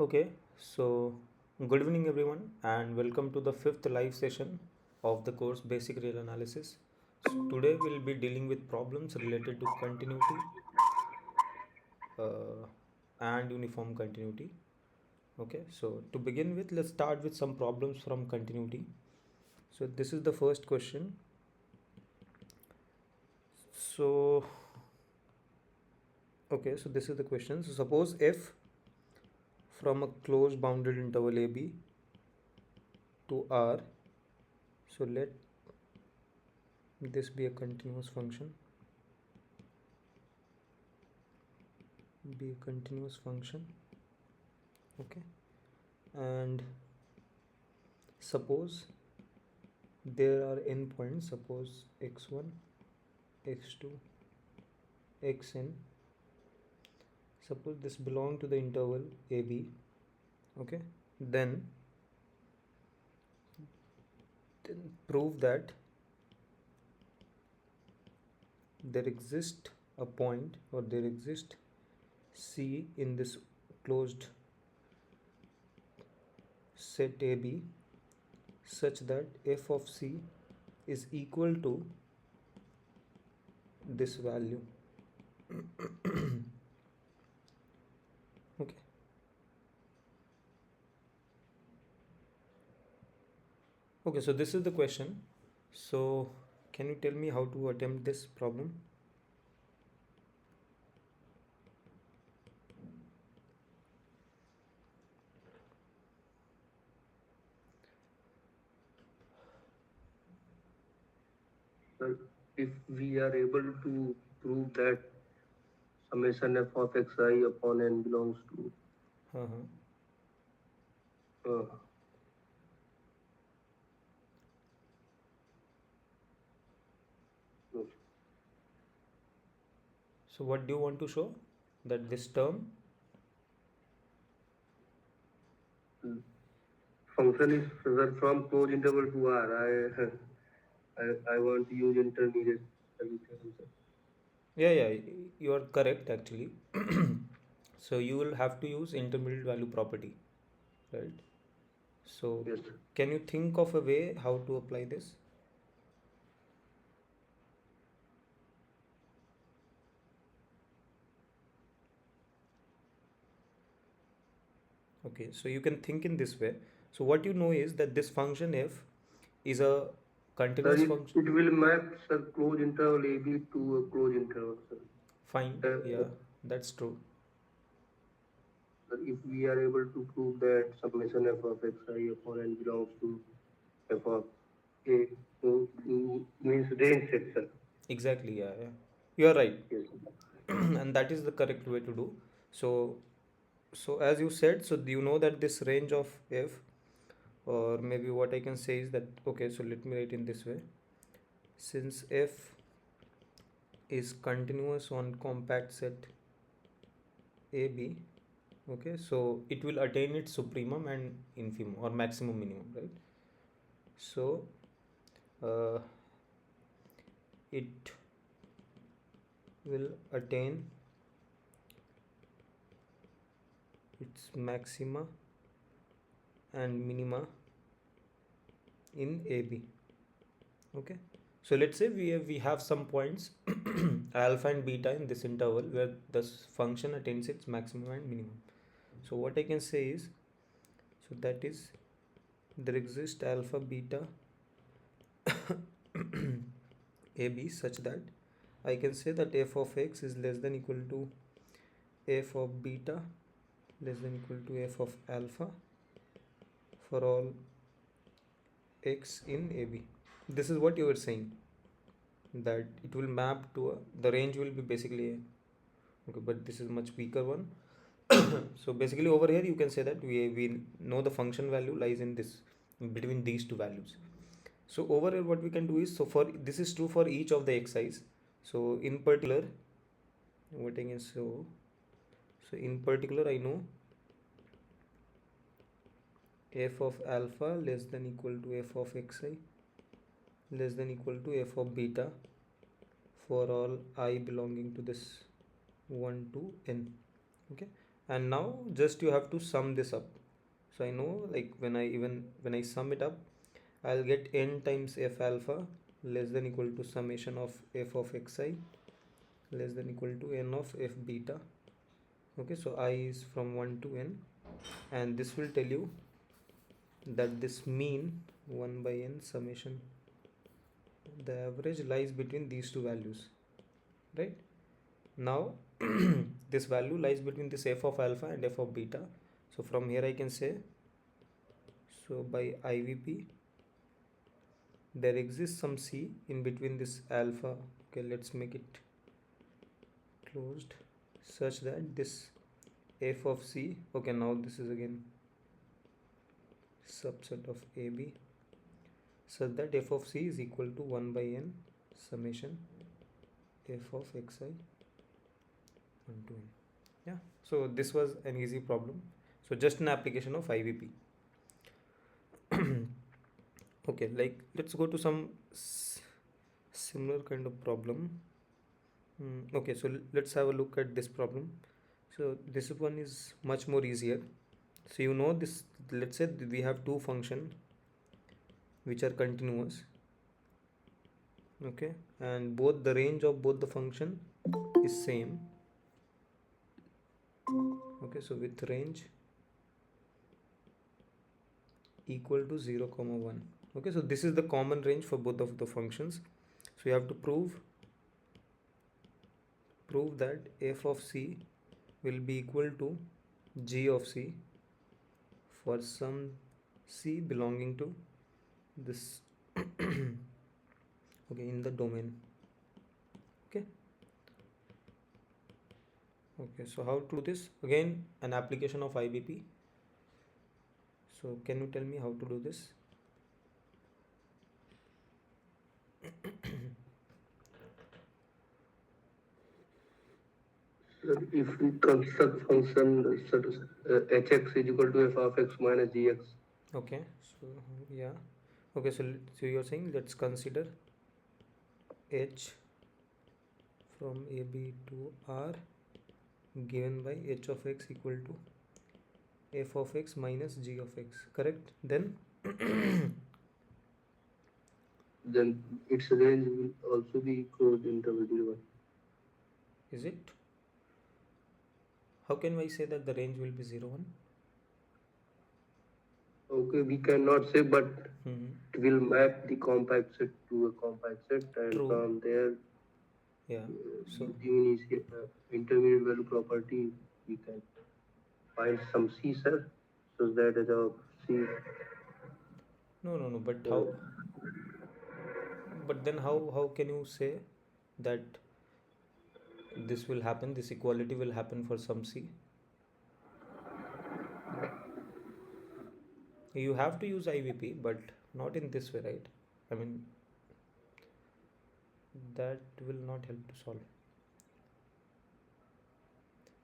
Okay, so good evening everyone and welcome to the fifth live session of the course Basic Real Analysis. So today we'll be dealing with problems related to continuity uh, and uniform continuity. Okay, so to begin with, let's start with some problems from continuity. So this is the first question. So so this is the question. So suppose f from a closed bounded interval ab to r, so let this be a continuous function, okay, and suppose there are endpoints, suppose x1, x2, xn. Suppose this belong to the interval ab, okay, then prove that there exists a point, or there exists c in this closed set ab such that f of c is equal to this value. Okay, so this is the question. So can you tell me how to attempt this problem? If we are able to prove that summation f of xi upon n belongs to Uh-huh. uh, So what do you want to show? That this term, function is from closed interval to r. I want to use intermediate solution. yeah, you are correct actually. So you will have to use intermediate value property, right? So Yes. can you think of a way how to apply this? Okay, so you can think in this way. So what you know is that this function f is a Sir, continuous function. it will map sir closed interval AB to a closed interval, sir. Fine, Uh, yeah, that's true. if we are able to prove that summation f of xi upon n belongs to f of a, so means range set, sir. Exactly, yeah, you are right. Yes. And that is the correct way to do. So as you said, so you know that this range of f, or maybe what I can say is that, okay, so let me write in this way. Since f is continuous on compact set ab, okay, so it will attain its supremum and infimum, or maximum minimum, right? So uh, it will attain its maxima and minima in AB. Okay, so let's say we have some points alpha and beta in this interval where this function attains its maximum and minimum. So what I can say is, so that is, there exists alpha beta AB such that I can say that f of x is less than equal to f of beta less than equal to f of alpha for all x in AB. This is what you were saying, that it will map to the range will be basically okay, but this is much weaker one. So basically over here you can say that we know the function value lies in this, between these two values. So over here what we can do is, so for this is true for each of the xi's. So in particular, what I can so in particular I know f of alpha less than equal to f of xi less than equal to f of beta for all I belonging to this 1 to n. Okay, and now just you have to sum this up. So I know, like, when I sum it up, I'll get n times f alpha less than equal to summation of f of xi less than equal to n of f beta. Okay, so I is from 1 to n, and this will tell you that this mean 1 by n summation, the average lies between these two values, right? Now this value lies between this f of alpha and f of beta. So from here I can say, so by IVP there exists some c in between this alpha. Okay, let's make it closed such that this f of c, okay, now this is again subset of AB, such that f of c is equal to 1 by n summation f of xi 1 to n. Yeah, so this was an easy problem, so just an application of IVP. Okay, like, let's go to some similar kind of problem. Okay, so let's have a look at this problem. So this one is much more easier. So you know this, let's say we have two functions which are continuous, okay, and both the range of both the function is same. Okay, so with range equal to 0 comma 1. Okay, so this is the common range for both of the functions. So you have to prove that f of c will be equal to g of c for some c belonging to this okay, in the domain. Okay, so how to do this? Again, an application of IBP. So can you tell me how to do this? If we construct function hx is equal to f of x minus gx. Okay, so yeah, okay, so you're saying let's consider h from AB to R given by h of x equal to f of x minus g of x, correct? Then Then its range will also be closed interval 0 1. is it? How can I say that the range will be 0 1? Okay, we cannot say, but it will map the compact set to a compact set, and True. from there, Yeah. So using intermediate value property, we can find some C set, so that the C. no, but how? But then how can you say that this will happen, this equality will happen for some c? You have to use IVP, but not in this way, right? I mean, that will not help to solve.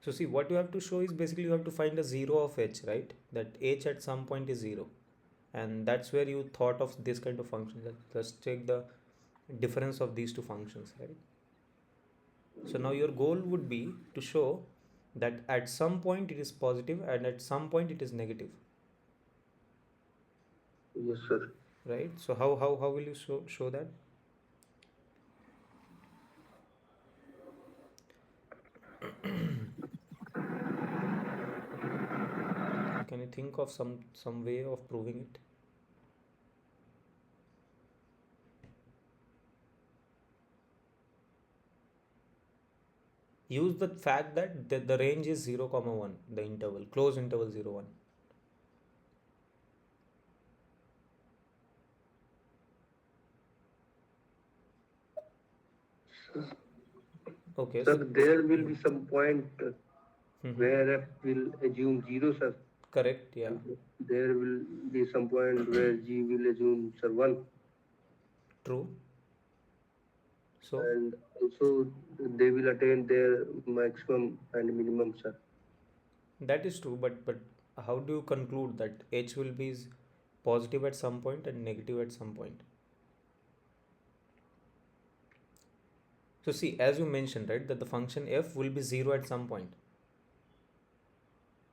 So see, what you have to show is basically you have to find a 0 of h, right? That h at some point is 0, and that's where you thought of this kind of function. Let's take the difference of these two functions, right? So now your goal would be to show that at some point it is positive and at some point it is negative. Yes, sir. Right? So how will you show that? Can you think of some way of proving it? Use the fact that the range is 0 comma 1, the interval, close interval 0 1. Okay, Sir, so there will be some point where f will assume 0, sir. correct, yeah. And there will be some point where g will assume, sir, 1. True. So And also they will attain their maximum and minimum, sir. that is true, but how do you conclude that h will be positive at some point and negative at some point? So see, as you mentioned, right, that the function f will be 0 at some point.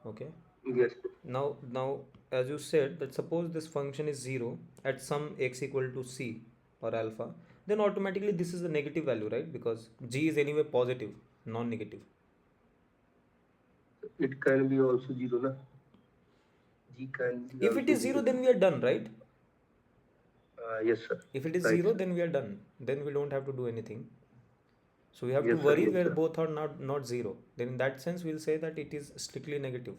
Okay. Yes. Now, as you said, that suppose this function is 0 at some x equal to c or alpha, then automatically this is a negative value, right? Because g is anyway positive, non-negative. It can be also zero, na? G can be If it also is 0, zero. then we are done, right? Yes, sir. If it is Right, 0, sir. then we are done. Then we don't have to do anything. So we have to Yes, sir. worry Yes, where sir. both are not 0. Then in that sense, we'll say that it is strictly negative.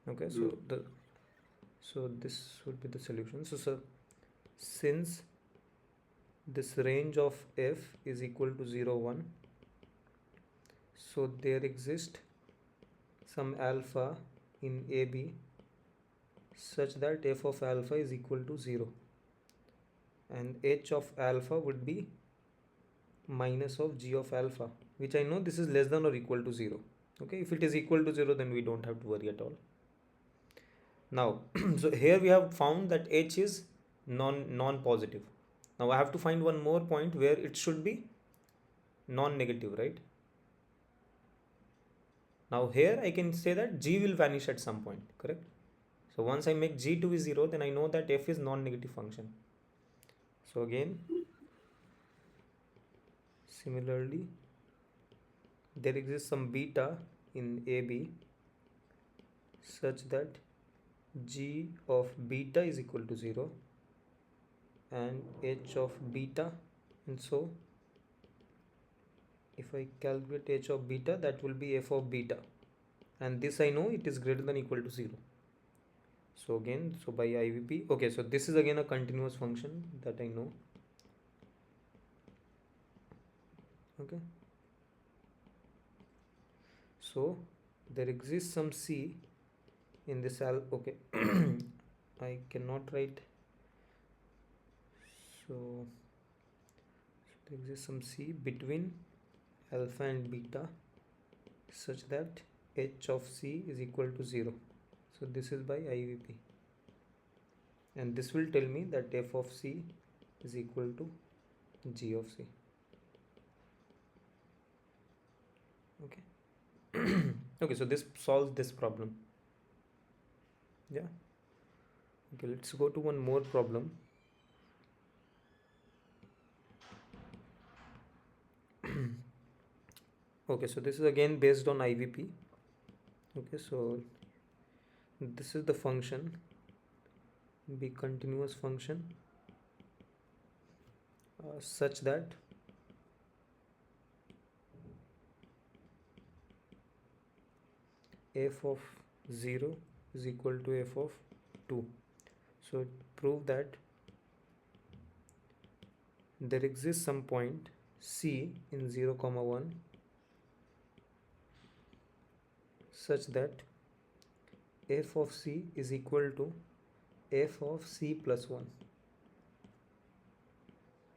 Okay, Mm. so this would be the solution. So since this range of f is equal to 0 1, so there exists some alpha in AB such that f of alpha is equal to 0, and h of alpha would be minus of g of alpha, which I know this is less than or equal to 0. Okay, if it is equal to 0, then we don't have to worry at all. Now so here we have found that h is non positive. Now I have to find one more point where it should be non negative, right? Now here I can say that g will vanish at some point, correct? So once I make g to be 0, then I know that f is non-negative function. So again, similarly, there exists some beta in AB such that g of beta is equal to 0 and h of beta, and so if I calculate h of beta, that will be f of beta, and this I know it is greater than equal to 0. So again, so by IVP, okay, so this is again a continuous function that I know. Okay, so there exists some c in this okay. I cannot write, so there exists some c between alpha and beta such that h of c is equal to 0. So this is by IVP, and this will tell me that f of c is equal to g of c. Okay. Okay, so this solves this problem. Yeah. Okay, let's go to one more problem. Okay, so this is again based on IVP. Okay, so this is the function, be continuous function such that f of 0 is equal to f of 2. So prove that there exists some point c in 0 comma 1 such that f of c is equal to f of c plus 1.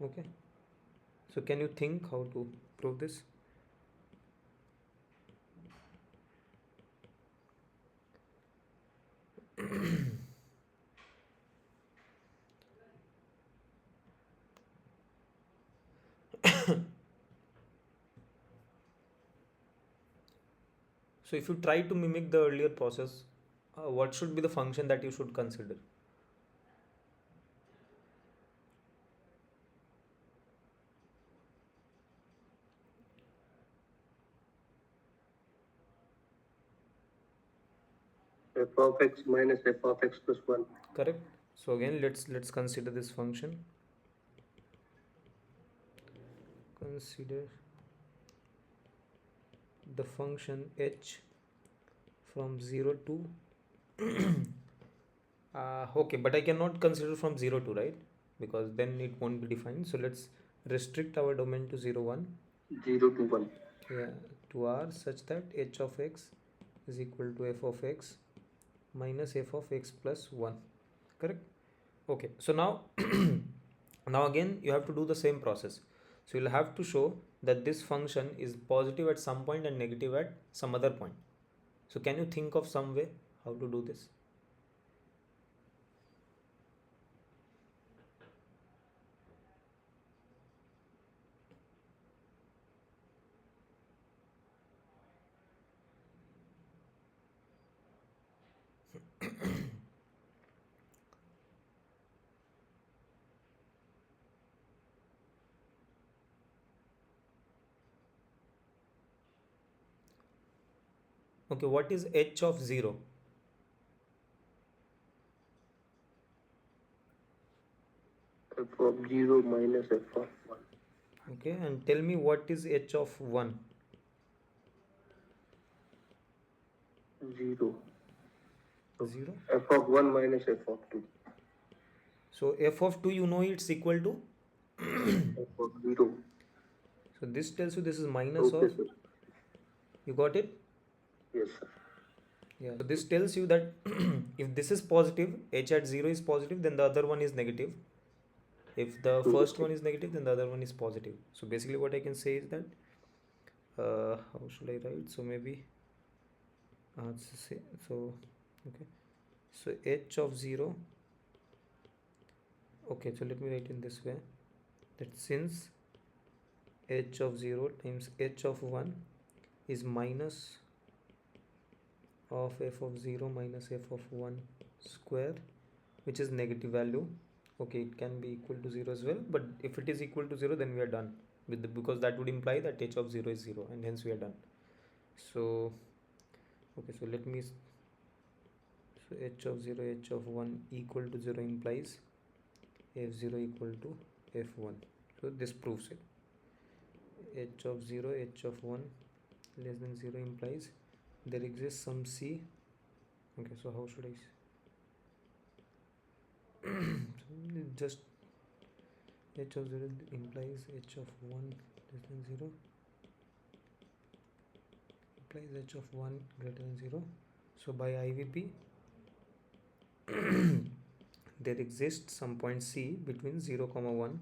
Okay, so can you think how to prove this? So if you try to mimic the earlier process, what should be the function that you should consider? F of x minus f of x plus 1. Correct. So again, let's consider this function. Consider the function h from 0 to okay, but I cannot consider from 0 to, right? Because then it won't be defined. So let's restrict our domain to 0 1. 0 to 1. Yeah, to R such that h of x is equal to f of x minus f of x plus 1. Correct? Okay, so now now again you have to do the same process. So you'll have to show that this function is positive at some point and negative at some other point. So can you think of some way how to do this? Okay, what is h of 0? F of 0 minus f of 1. Okay, and tell me what is h of 1? 0. So 0. f of 1 minus f of 2. So f of 2, you know it's equal to F of 0. so this tells you this is minus Okay, of, sir. you got it? Yes, sir. Yeah, so this tells you that if this is positive, h at 0 is positive, then the other one is negative. If the first Okay. one is negative, then the other one is positive. So basically what I can say is that how should I write? So maybe so okay, so h of 0, okay, so let me write in this way, that since h of 0 times h of 1 is minus of f of 0 minus f of 1 square, which is negative value. Okay, it can be equal to 0 as well, but if it is equal to 0, then we are done with the, because that would imply that h of 0 is 0, and hence we are done. So okay, so let me, so h of 0 h of 1 equal to 0 implies f0 equal to f1. So this proves it. H of 0 h of 1 less than 0 implies there exists some c. Okay, so how should I so just h of 0 implies h of 1 less than 0 implies h of 1 greater than 0. So by IVP there exists some point c between 0 comma 1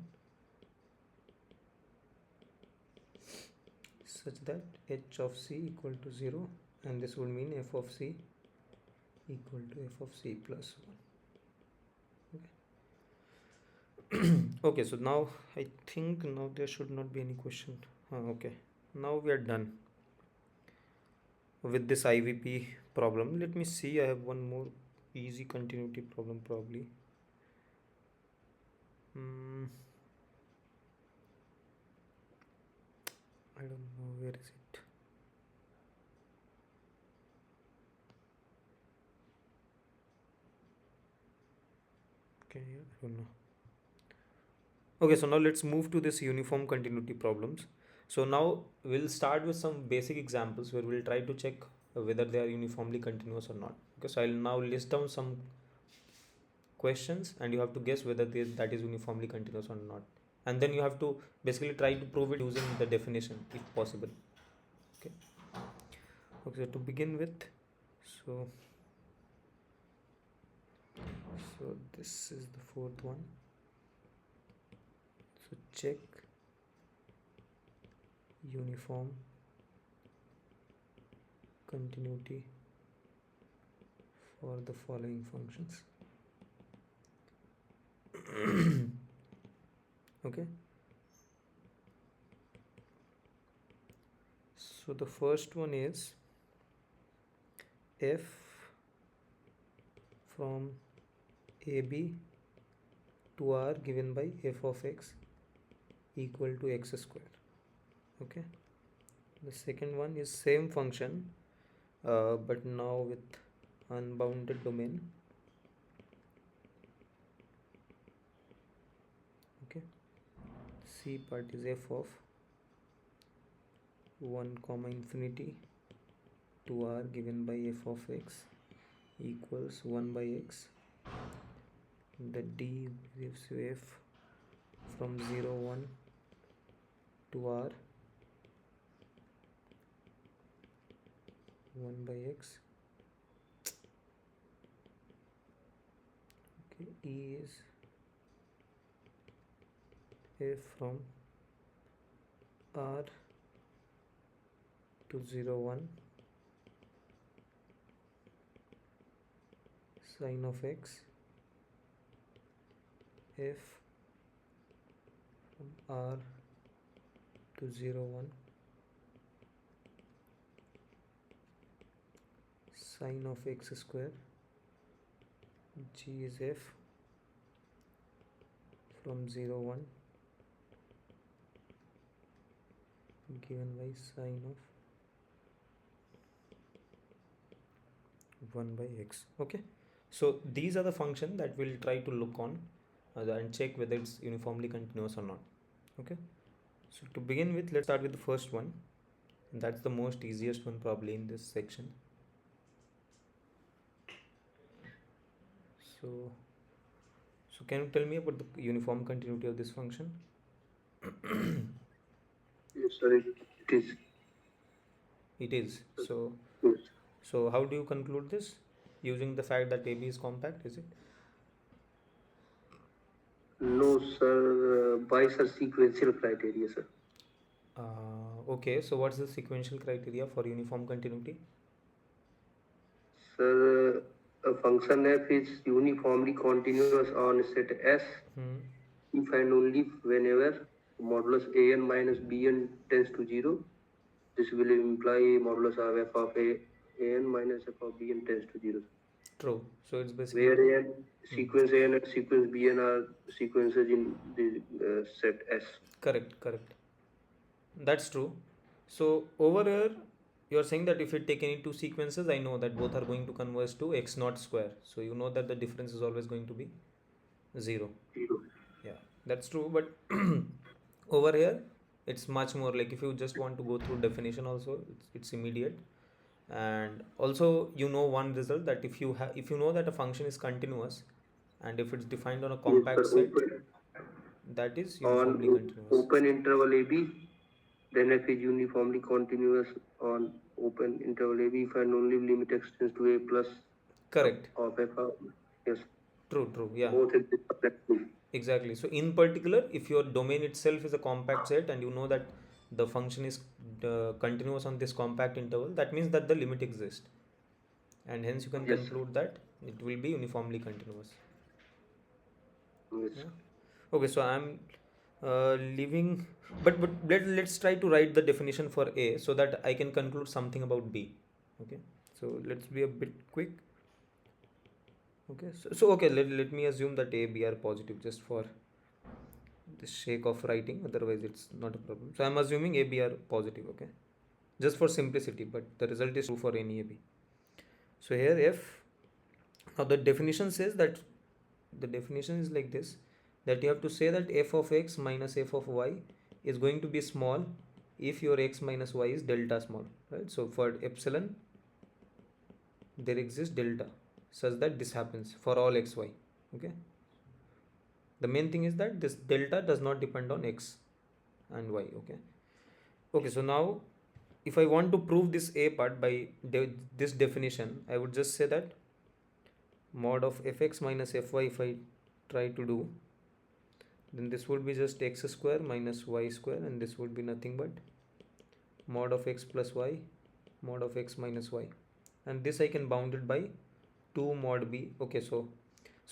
such that h of c equal to 0, and this would mean f of c equal to f of c plus 1. Okay. Okay, so now I think now there should not be any question. Okay, now we are done with this IVP problem. Let me see, I have one more easy continuity problem probably. I don't know, where is it? Okay, I don't know. Okay, so now let's move to this uniform continuity problems. So now we'll start with some basic examples where we'll try to check whether they are uniformly continuous or not. Okay, so I'll now list down some questions and you have to guess whether that is uniformly continuous or not, and then you have to basically try to prove it using the definition if possible. Okay, okay, so to begin with, so this is the fourth one. So check uniform continuity for the following functions. Okay, so the first one is f from AB to R given by f of x equal to x square. Okay, the second one is same function but now with unbounded domain. Okay, C part is f of 1 comma infinity to R given by f of x equals 1 by x. The D gives you f from 0 1 to R 1 by x. Okay, E is f from R to 0 1 sine of x, f from R to 0 1 sine of x square. G is f from 0 1 given by sine of 1 by x. Okay, so these are the function that we'll try to look on and check whether it's uniformly continuous or not. Okay, so to begin with, let's start with the first one. That's the most easiest one probably in this section. So can you tell me about the uniform continuity of this function? Yes, sir, it is. It is. So Yes. so how do you conclude this? Using the fact that AB is compact, is it? No, sir, by sir sequential criteria, sir. Okay, so what's the sequential criteria for uniform continuity? Sir, a function f is uniformly continuous on set S Hmm. if and only whenever modulus an minus bn tends to 0. This will imply modulus of f of an minus f of bn tends to 0. True. So it's basically Where an hmm. sequence an and sequence bn are sequences in the set S. Correct. That's true. So over here, you're saying that if you take any two sequences, I know that both are going to converge to x naught square. So you know that the difference is always going to be 0. 0. Yeah, that's true. But over here, it's much more like if you just want to go through definition also, it's immediate. And also you know one result that if you know that a function is continuous and if it's defined on a Yes, compact sir. set, that is uniformly On continuous. open interval AB, then f is uniformly continuous on open interval AB if and only limit extends to a plus Correct. of f of, yes, True. Yeah, both exist separately. exactly. So in particular, if your domain itself is a compact set and you know that the function is continuous on this compact interval, that means that the limit exists, and hence you can Yes, conclude that it will be uniformly continuous. yes. Yeah. Okay, so I'm leaving, but let's try to write the definition for A so that I can conclude something about B. Okay, so let's be a bit quick. Okay, so okay, let me assume that A, B are positive just for the sake of writing, otherwise it's not a problem. So I'm assuming A, B are positive, okay, just for simplicity, but the result is true for any A, B. So here F, now the definition says that the definition is like this, that you have to say that f of x minus f of y is going to be small if your x minus y is delta small, right? So for epsilon there exists delta such that this happens for all xy. Okay, the main thing is that this delta does not depend on x and y. Okay, so now if I want to prove this A part by this definition, I would just say that mod of fx minus fy, if I try to do, then this would be just x square minus y square, and this would be nothing but mod of x plus y mod of x minus y, and this I can bound it by 2 mod b. Okay, so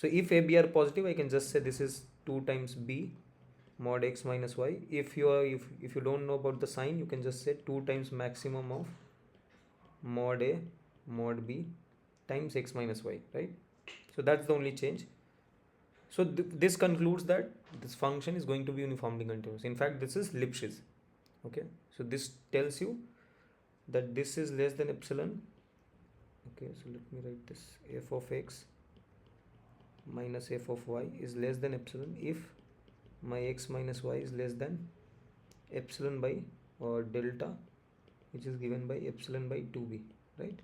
if a b are positive, I can just say this is 2 times b mod x minus y. If you don't know about the sign, you can just say 2 times maximum of mod a mod b times x minus y, right? So that's the only change. So this concludes that this function is going to be uniformly continuous. In fact, this is Lipschitz. Okay, so this tells you that this is less than epsilon. Okay, so let me write this, f of x minus f of y is less than epsilon if my x minus y is less than epsilon by or delta, which is given by epsilon by 2b, right?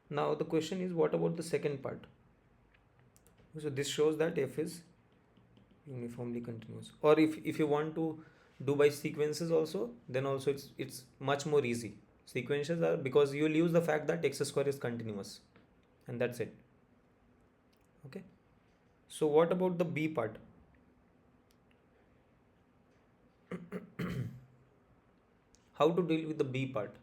Now the question is, what about the second part? So this shows that f is uniformly continuous. Or if you want to do by sequences also, then also it's much more easy. Sequences are because you will use the fact that x square is continuous, and that's it. Okay, so what about the B part? How to deal with the B part?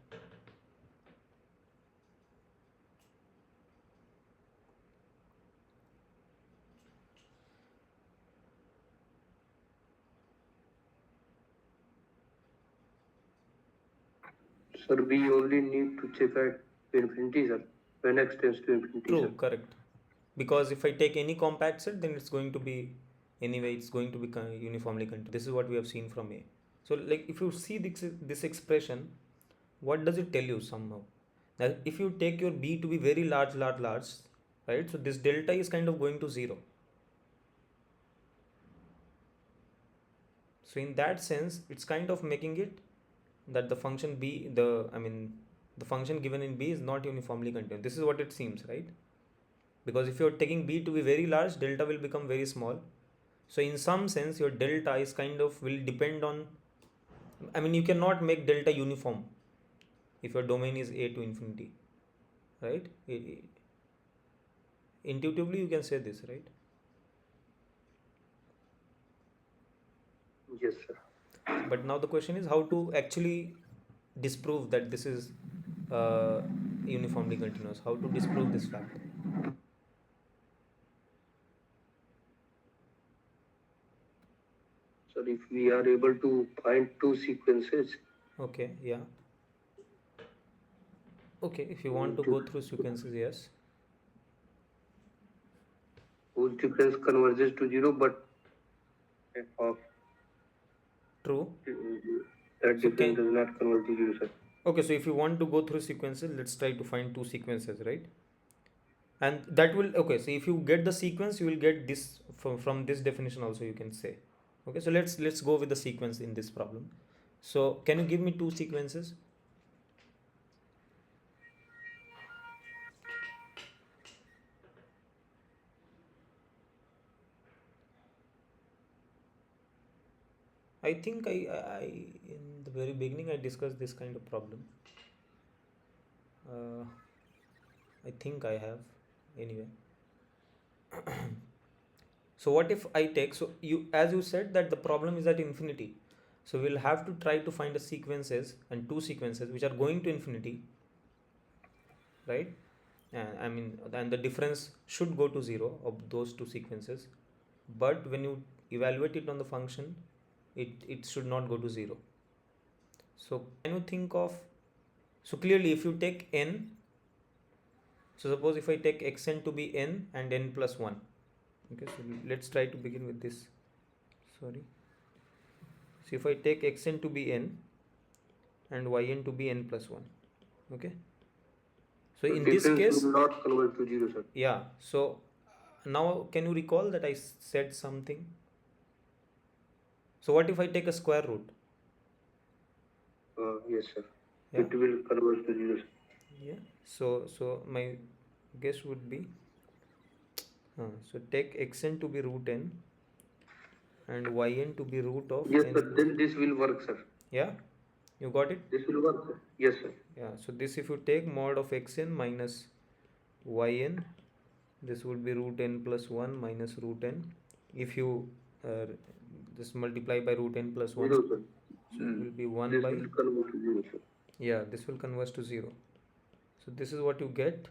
Sir, we only need to check at infinity, sir, when x tends to infinity, True, sir. correct. Because if I take any compact set, then it's going to be, anyway, it's going to be uniformly continuous. This is what we have seen from A. So like if you see this expression, what does it tell you somehow? Now if you take your b to be very large, right, so this delta is kind of going to 0. So in that sense, it's kind of making it that the function b, the function given in b is not uniformly continuous. This is what it seems, right? Because if you're taking b to be very large, delta will become very small. So in some sense, your delta is kind of will depend on, you cannot make delta uniform if your domain is a to infinity, right? Intuitively, you can say this, right? Yes, sir. But now the question is how to actually disprove that this is uniformly continuous. How to disprove this fact? So if we are able to find two sequences, Okay, yeah. Okay, if you want to go through sequences, yes. whose difference converges to 0, but f of True. that So difference does not converge to 0, sir. okay, so if you want to go through sequences, let's try to find two sequences, right? And that will, okay, so if you get the sequence, you will get this from this definition also, you can say. Okay, so let's go with the sequence in this problem. So can you give me two sequences? I think I in the very beginning I discussed this kind of problem. I think I have anyway. So what if I take, so you, as you said that the problem is at infinity, so we'll have to try to find a sequences and two sequences which are going to infinity, right? And the difference should go to 0 of those two sequences, but when you evaluate it on the function, it should not go to 0. So can you think of, so clearly if you take n, so suppose if I take xn to be n and n plus 1, okay, so let's try to begin with this. Sorry. So if I take xn to be n and yn to be n plus 1, okay. So in this case, will not converge to 0, sir. yeah. So now can you recall that I said something? So what if I take a square root? Yes, sir. Yeah. It will converge to 0, sir. Yeah. So my guess would be, so take xn to be root n and yn to be root of yes, n. Sir. Then this will work, sir. Yeah, you got it? This will work, sir. Yes, sir. Yeah, so this if you take mod of xn minus yn, this would be root n plus 1 minus root n. If you just multiply by root n plus 1, 0, sir. so it will be 1 this by, will converge to 0, sir. yeah, this will converge to 0. So this is what you get,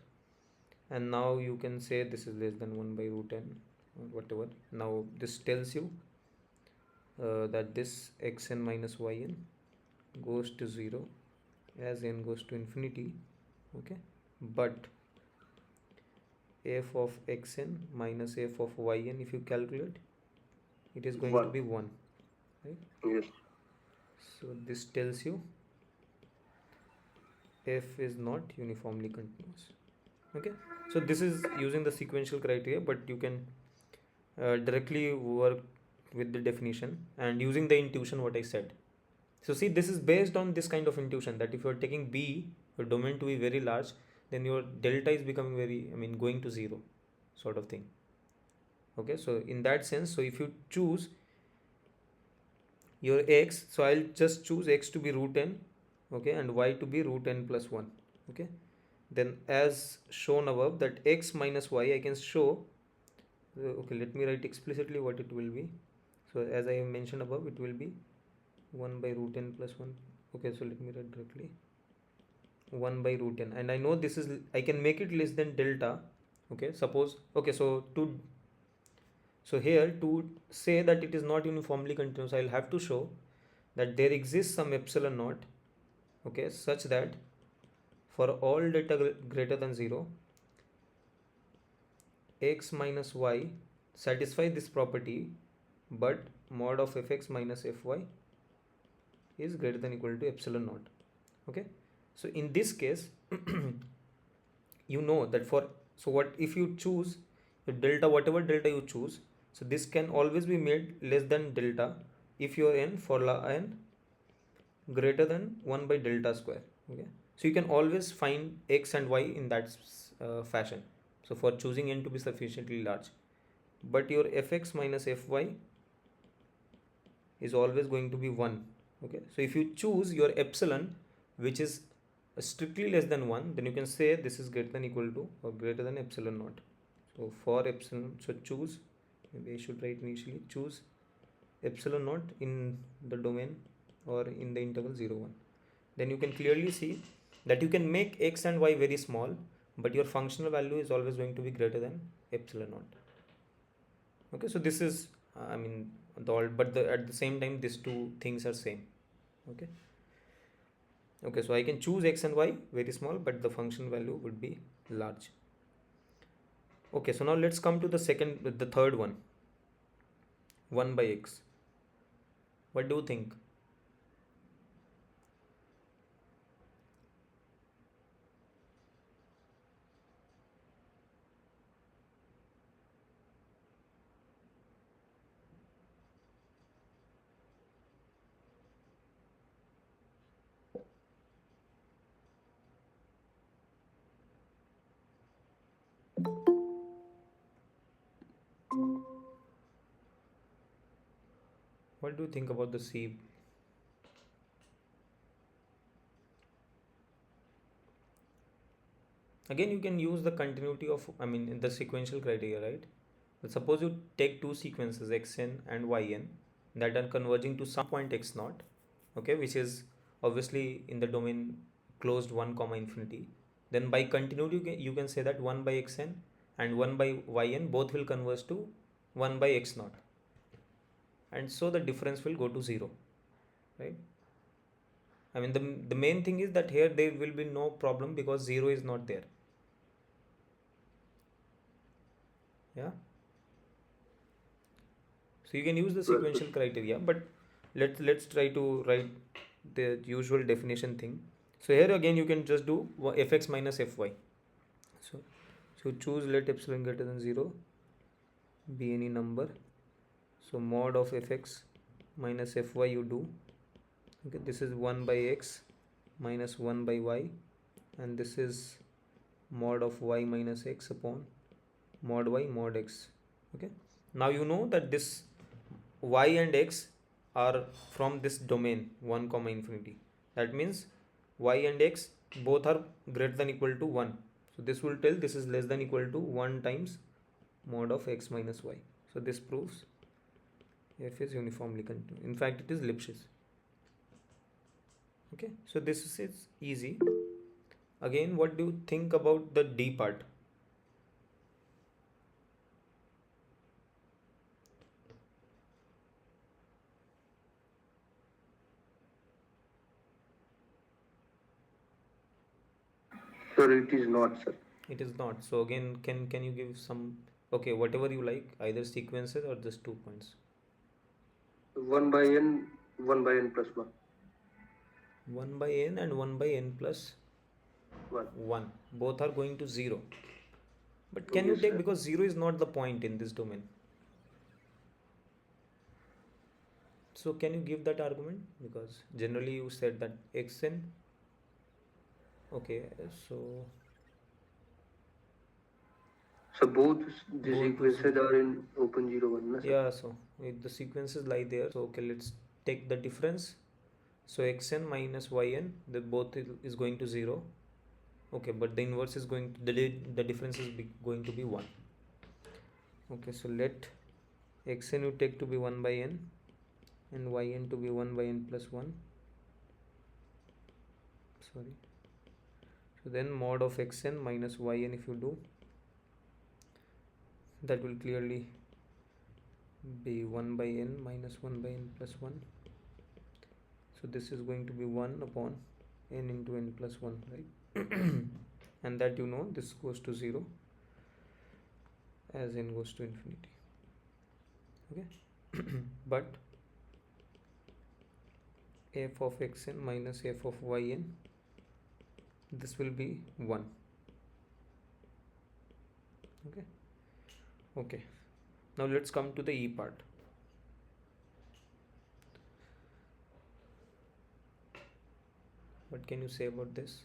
and now you can say this is less than 1 by root n or whatever. Now this tells you that this xn minus yn goes to 0 as n goes to infinity, okay, but f of xn minus f of yn, if you calculate, it is going to be 1, right? Yes. So this tells you f is not uniformly continuous. Okay, so this is using the sequential criteria, but you can directly work with the definition and using the intuition what I said. So see, this is based on this kind of intuition that if you're taking b, your domain to be very large, then your delta is becoming very, going to 0 sort of thing. Okay, so in that sense, so if you choose your x, so I'll just choose x to be root n, okay, and y to be root n plus 1, okay. Then as shown above, that x minus y I can show, okay, let me write explicitly what it will be. So as I mentioned above, it will be 1 by root n plus 1. Okay, so let me write directly 1 by root n, and I know this is, I can make it less than delta. Okay, suppose, okay, so here to say that it is not uniformly continuous, I'll have to show that there exists some epsilon naught, okay, such that for all data greater than 0, x minus y satisfy this property, but mod of fx minus fy is greater than equal to epsilon naught. Okay, so in this case you know that for, so what if you choose your delta, whatever delta you choose, so this can always be made less than delta if your n for n greater than 1 by delta square. Okay, so you can always find x and y in that fashion, so for choosing n to be sufficiently large. But your fx minus fy is always going to be 1. Okay, so if you choose your epsilon which is strictly less than 1, then you can say this is greater than equal to or greater than epsilon naught. So for epsilon, so choose, maybe I should write initially, choose epsilon naught in the domain or in the interval 0 1. Then you can clearly see that you can make x and y very small, but your functional value is always going to be greater than epsilon naught. Okay, so this is I mean the all, but at the same time these two things are same. Okay, okay, so I can choose x and y very small, but the function value would be large. Okay, so now let's come to the third one, 1 by x. What do you think? What do you think about the C? Again, you can use the continuity of, I mean, the sequential criteria, right? But suppose you take two sequences xn and yn that are converging to some point x naught, okay, which is obviously in the domain closed 1 comma infinity. Then by continuity, you can say that 1 by xn and 1 by yn both will converge to 1 by x naught, and so the difference will go to 0, right? I mean, the main thing is that here there will be no problem because 0 is not there. Yeah, so you can use the sequential criteria, but let's try to write the usual definition thing. So here again you can just do fx minus fy. So choose let epsilon greater than 0 be any number. So mod of fx minus fy you do. Okay, this is 1 by x minus 1 by y, and this is mod of y minus x upon mod y mod x. Okay, now you know that this y and x are from this domain 1 comma infinity. That means y and x both are greater than equal to 1. So this will tell this is less than equal to 1 times mod of x minus y. So this proves f is uniformly continuous. In fact, it is Lipschitz. Okay, so this is easy. Again, what do you think about the D part? Sir, it is not, sir. It is not. So again, can you give some, okay, whatever you like, either sequences or just 2 points? 1 by n, 1 by n plus 1. 1 by n and 1 by n plus 1. 1 both are going to 0, but can you Yes, take, sir. because 0 is not the point in this domain, so can you give that argument? Because generally you said that xn, okay, so So both the go to sequences are in open 0 1, na, sir? yeah, so if the sequences lie there, so okay, let's take the difference. So xn minus yn, the both is going to 0. Okay, but the inverse is going to, the difference is going to be 1. Okay, so let xn you take to be 1 by n and yn to be 1 by n plus 1. Sorry. So then mod of xn minus yn, if you do, that will clearly be 1 by n minus 1 by n plus 1. So this is going to be 1 upon n into n plus 1, right? And that you know this goes to 0 as n goes to infinity. Okay, but f of xn minus f of yn, this will be 1. Okay, now let's come to the E part. What can you say about this?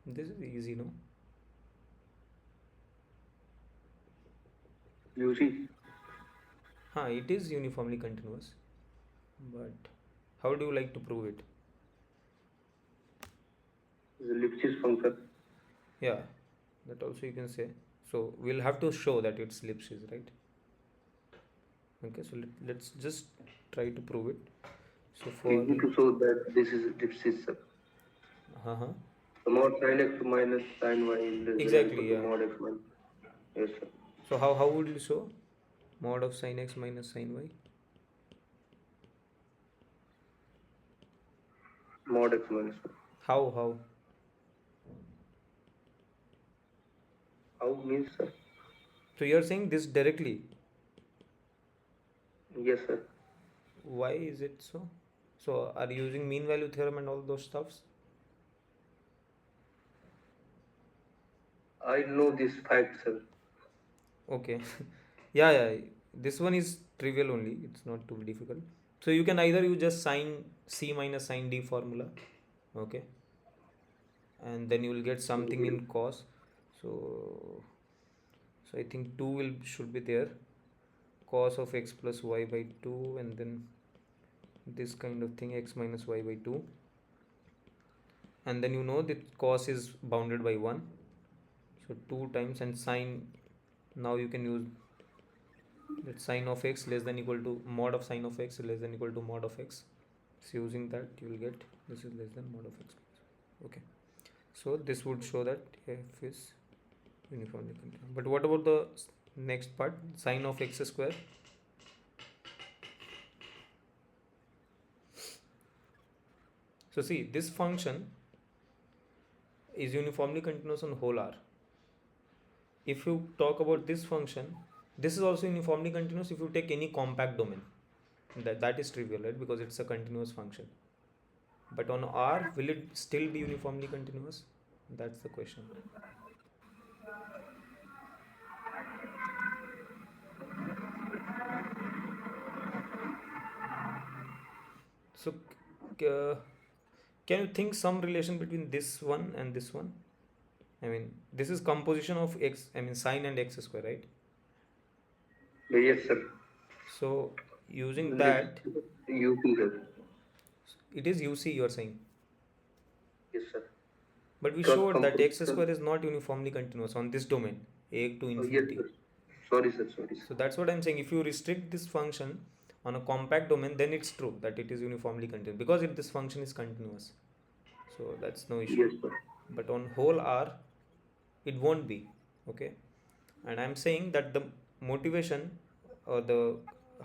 This is easy, no? You see, It is uniformly continuous, but how do you like to prove it? the Lipschitz function. Yeah, that also you can say. So we'll have to show that it's Lipschitz, right? Okay, so let's just try to prove it. So We for need to show that this is Lipschitz. uh-huh. The mod sin x minus sin y is less than or equal Exactly, to yeah. mod x minus. Yes, sir. So how would you show mod of sin x minus sin y? Mod x minus y. How? How means, sir? So you're saying this directly. Yes, sir. Why is it so? So are you using mean value theorem and all those stuffs? I know this fact, sir. Okay. Yeah. This one is trivial only. It's not too difficult. So you can either use just sin C minus sin D formula. Okay. And then you will get something in cos. So I think 2 should be there. Cos of x plus y by 2, and then this kind of thing, x minus y by 2. And then you know that cos is bounded by 1. So 2 times, and sine, now you can use that sine of x less than equal to mod of sine of x less than equal to mod of x. So using that you will get this is less than mod of x. Okay, so this would show that f is uniformly continuous. But what about the next part, sine of x square? So see, this function is uniformly continuous on whole R. If you talk about this function, this is also uniformly continuous if you take any compact domain. That is trivial, right? Because it's a continuous function. But on R, will it still be uniformly continuous? That's the question. So, can you think some relation between this one and this one? I mean, this is composition of x, I mean sine and x square, right? Yes, sir. So, using that, UP, sir. it is UC you are saying. Yes, sir. But we Because showed that x composition. square is not uniformly continuous on this domain, a to Oh, yes, infinity. sir. Sorry, sir. Sorry, So sir. that's what I'm saying. If you restrict this function on a compact domain, then it's true that it is uniformly continuous because this function is continuous. So that's no issue. Yes, sir. But on whole R, it won't be. Okay. And I'm saying that the motivation or the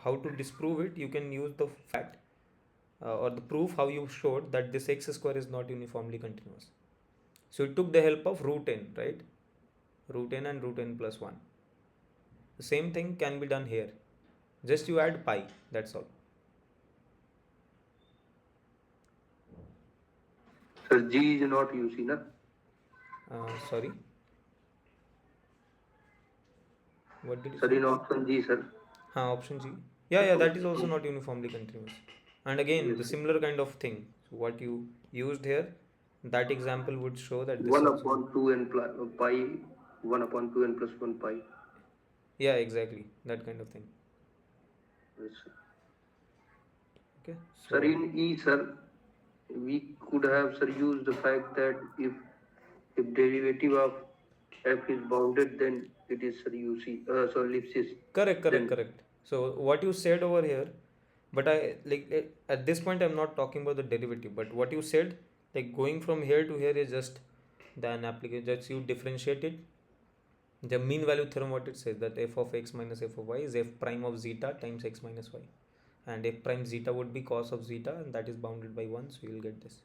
how to disprove it, you can use the fact or the proof how you showed that this x square is not uniformly continuous. So it took the help of root n, right? Root n and root n plus 1. The same thing can be done here. Just you add pi, that's all. Sir, G is not UC, na? Sorry. What did you Sir, say? in option G, sir. Option G. Yeah, that is also not uniformly continuous. And again, Yes, the sir. similar kind of thing. So what you used here, that example would show that this 1 also. upon 2 and pi, 1 upon 2 and plus 1 pi. Yeah, exactly. That kind of thing. Yes, sir. Okay. So, Sir, in E, sir, we could have, sir, used the fact that if derivative of f is bounded, then it is, sir, UC, Lipschitz. correct. So what you said over here, but I like at this point I'm not talking about the derivative, but what you said, like going from here to here is just an application. Just you differentiate it. The mean value theorem, what it says, that f of x minus f of y is f prime of zeta times x minus y. and f prime zeta would be cos of zeta, and that is bounded by 1, so you will get this.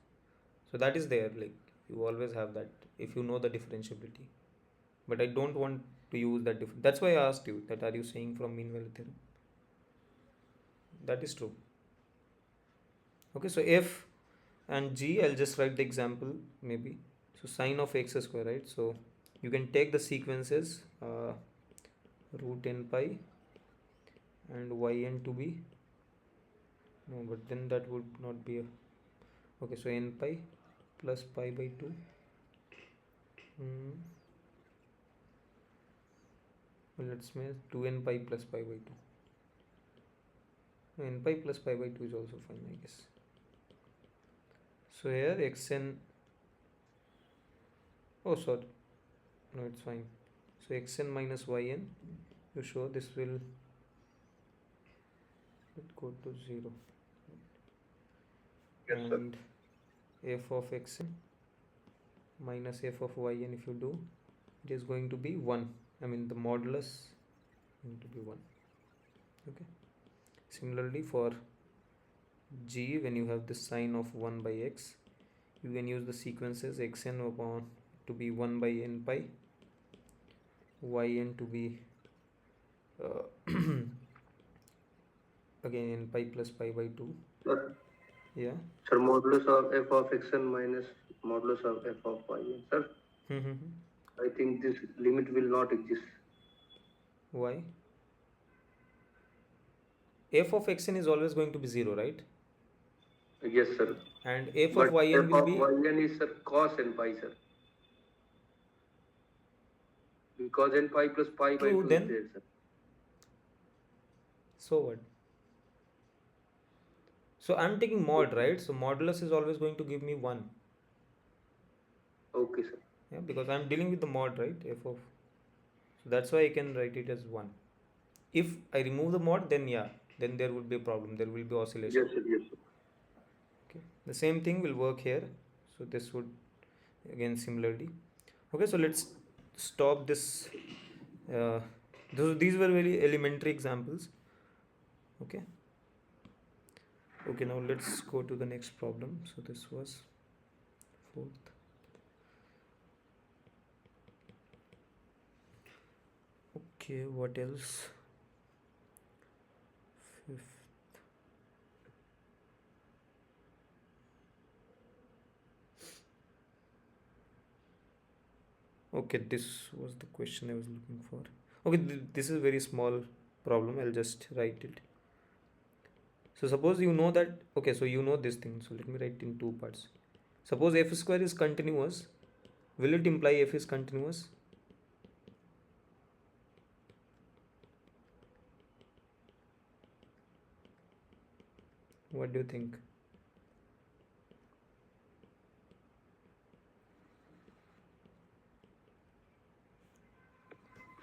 So that is there, like you always have that if you know the differentiability, but I don't want to use that that's why I asked you that are you saying from mean value theorem. That is true. Okay, so f and g, I'll just write the example maybe. So sine of x square, right? So you can take the sequences root n pi and yn to be, no, but then that would not be a, okay, so n pi plus pi by 2, well, let's make 2n pi plus pi by 2. N pi plus pi by 2 is also fine, I guess. So here xn, oh sorry, no, it's fine. So xn minus yn, you show this will go to 0. Yes, and f of xn minus f of yn, if you do, it is going to be 1. I mean the modulus going to be 1. Okay. Similarly for g, when you have the sine of 1 by x, you can use the sequences xn upon to be 1 by n pi, yn to be again n pi plus pi by 2. sir. Yeah. Sir, modulus of f of xn minus modulus of f of yn. Sir, I think this limit will not exist. Why? F of xn is always going to be 0, right? Yes, sir. And f But of yn will be, yn is, sir, cos n pi, sir. Because n pi plus pi by true 2 then. is there, sir. So what? So I'm taking mod, right? So modulus is always going to give me 1. Okay, sir. Yeah, because I'm dealing with the mod, right? F of, so that's why I can write it as 1. If I remove the mod, then yeah, then there would be a problem. There will be oscillation. Yes, sir. Yes, sir. Okay. The same thing will work here. So this would again similarly. Okay, so let's stop this. These were very elementary examples. Okay. Okay, now let's go to the next problem. So this was 4th. Okay, what else? 5th. Okay, this was the question I was looking for. Okay, this is a very small problem. I'll just write it. So suppose you know that, okay, so you know this thing. So let me write in 2 parts. Suppose f square is continuous. Will it imply f is continuous? What do you think?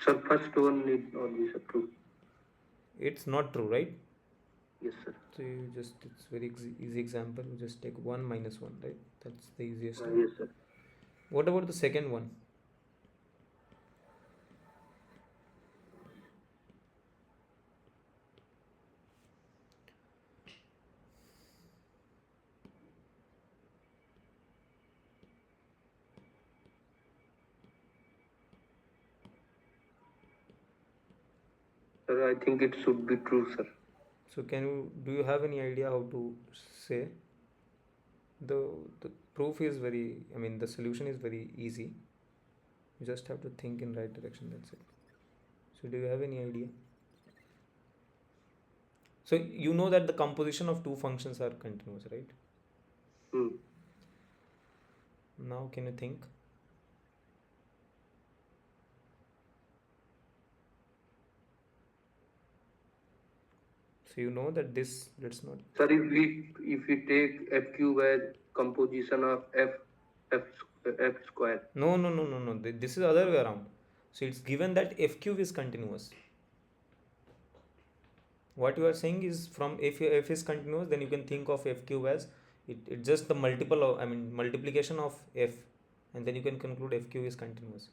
Sir, first one need not be true. It's not true, right? Yes, sir. So you just, it's very easy example. You just take 1 minus 1, right? That's the easiest. Yes, sir. What about the second one? Sir, I think it should be true, sir. So do you have any idea how to say? The proof is very, I mean the solution is very easy. You just have to think in right direction, that's it. So do you have any idea? So you know that the composition of two functions are continuous, right? Now can you think? So you know that this, let's not. Sir, if we take f cube as composition of f square. No. This is other way around. So it's given that f cube is continuous. What you are saying is from if f is continuous, then you can think of f cube as it's just the multiple of, I mean multiplication of f, and then you can conclude f cube is continuous.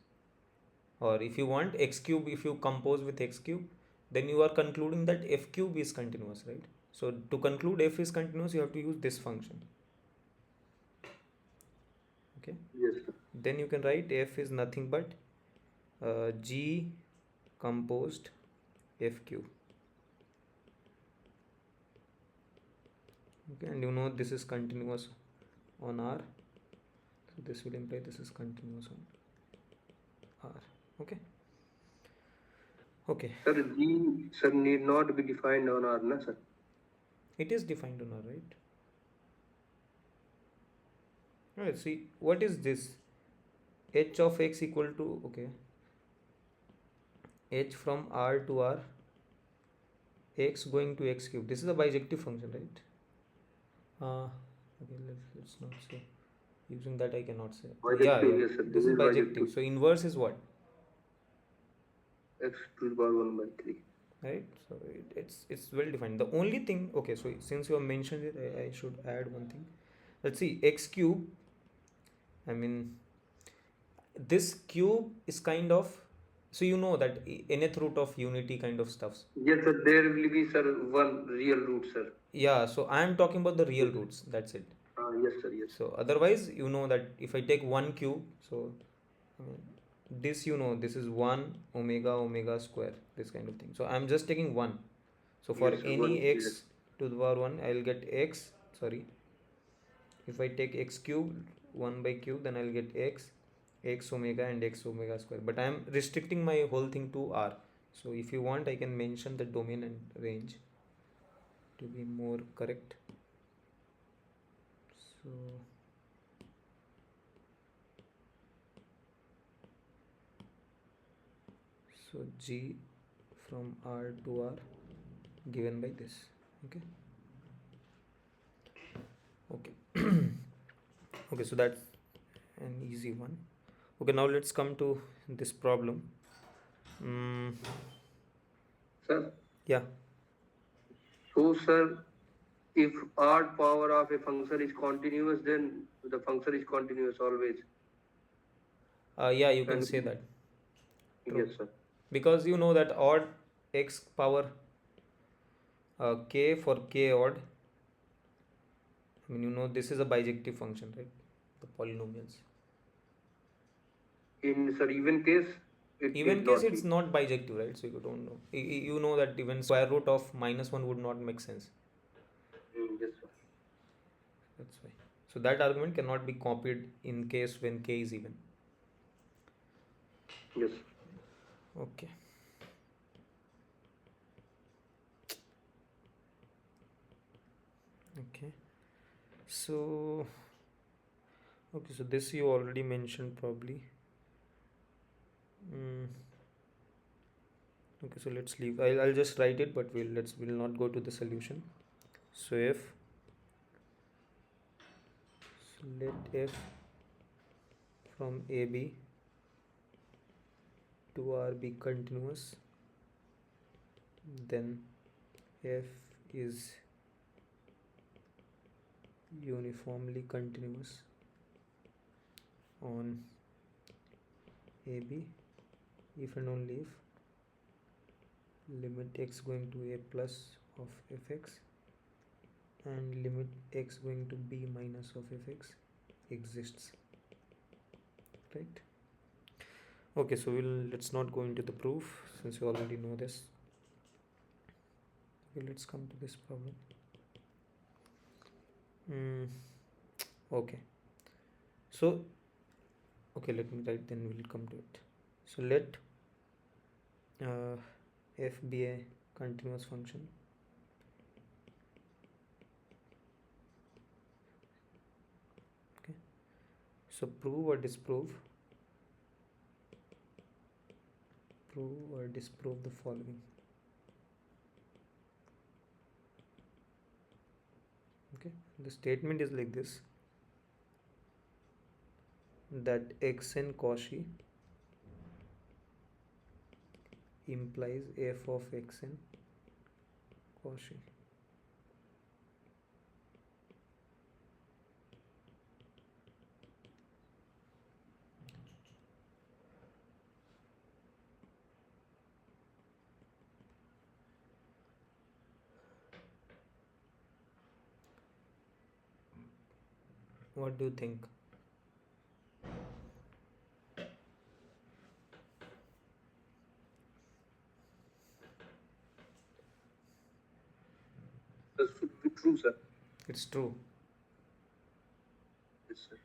Or if you want x cube, if you compose with x cube, then you are concluding that f cube is continuous, right? So to conclude f is continuous, you have to use this function. Okay. Yes, sir. Then you can write f is nothing but g composed f cube. Okay, and you know this is continuous on R, so this will imply this is continuous on R. Okay. Okay. Sir, G, sir, need not be defined on R, na, sir? It is defined on R, right? Alright, see, what is this? H of x equal to, okay, h from R to R, x going to x cube. This is a bijective function, right? Okay, let's not say. Using that I cannot say. Yeah, Bijective, yes, sir. this is bijective. bijective. So inverse is what? X to the power 1 by 3. Right, so it's well defined. The only thing, okay, so since you have mentioned it, I should add one thing. Let's see, x cube, I mean, this cube is kind of, so you know that nth root of unity kind of stuffs. Yes, sir, there will be, sir, one real root, sir. Yeah, so I am talking about the real roots, that's it. Yes, sir, yes. So otherwise, you know that if I take one cube, so this, you know, this is 1 omega omega square, this kind of thing. So I'm just taking 1. So for Yes, sir, any one, x yes. to the power 1, I'll get x, sorry, if I take x cube 1 by cube, then I'll get x omega and x omega square, but I'm restricting my whole thing to R. So if you want, I can mention the domain and range to be more correct. So G from R to R given by this. Okay. Okay, so that's an easy one. Okay, now let's come to this problem. Sir? Yeah. So, sir, if odd power of a function is continuous, then the function is continuous always. Yeah, you can say that. True. Yes, sir. Because you know that odd x power k for k odd, I mean, you know, this is a bijective function, right? The polynomials. In, sir, even case, Even case it's not bijective, right? So you don't know. You know that even square root of -1 would not make sense. Yes, sir. That's why. So that argument cannot be copied in case when k is even. Yes. Okay. Okay. So, okay, so this you already mentioned probably. Okay, so let's leave. I'll just write it, but we'll not go to the solution. So let f from AB to R be continuous, then f is uniformly continuous on AB if and only if limit x going to a plus of fx and limit x going to b minus of fx exists, right? Okay, so let's not go into the proof since you already know this. Okay, let's come to this problem. Okay, so okay, let me write, then we'll come to it. So let f be a continuous function. Okay, so prove or disprove the following. Okay, the statement is like this, that xn Cauchy implies f of xn Cauchy. What do you think? That should be true, sir. It's true. Yes, sir.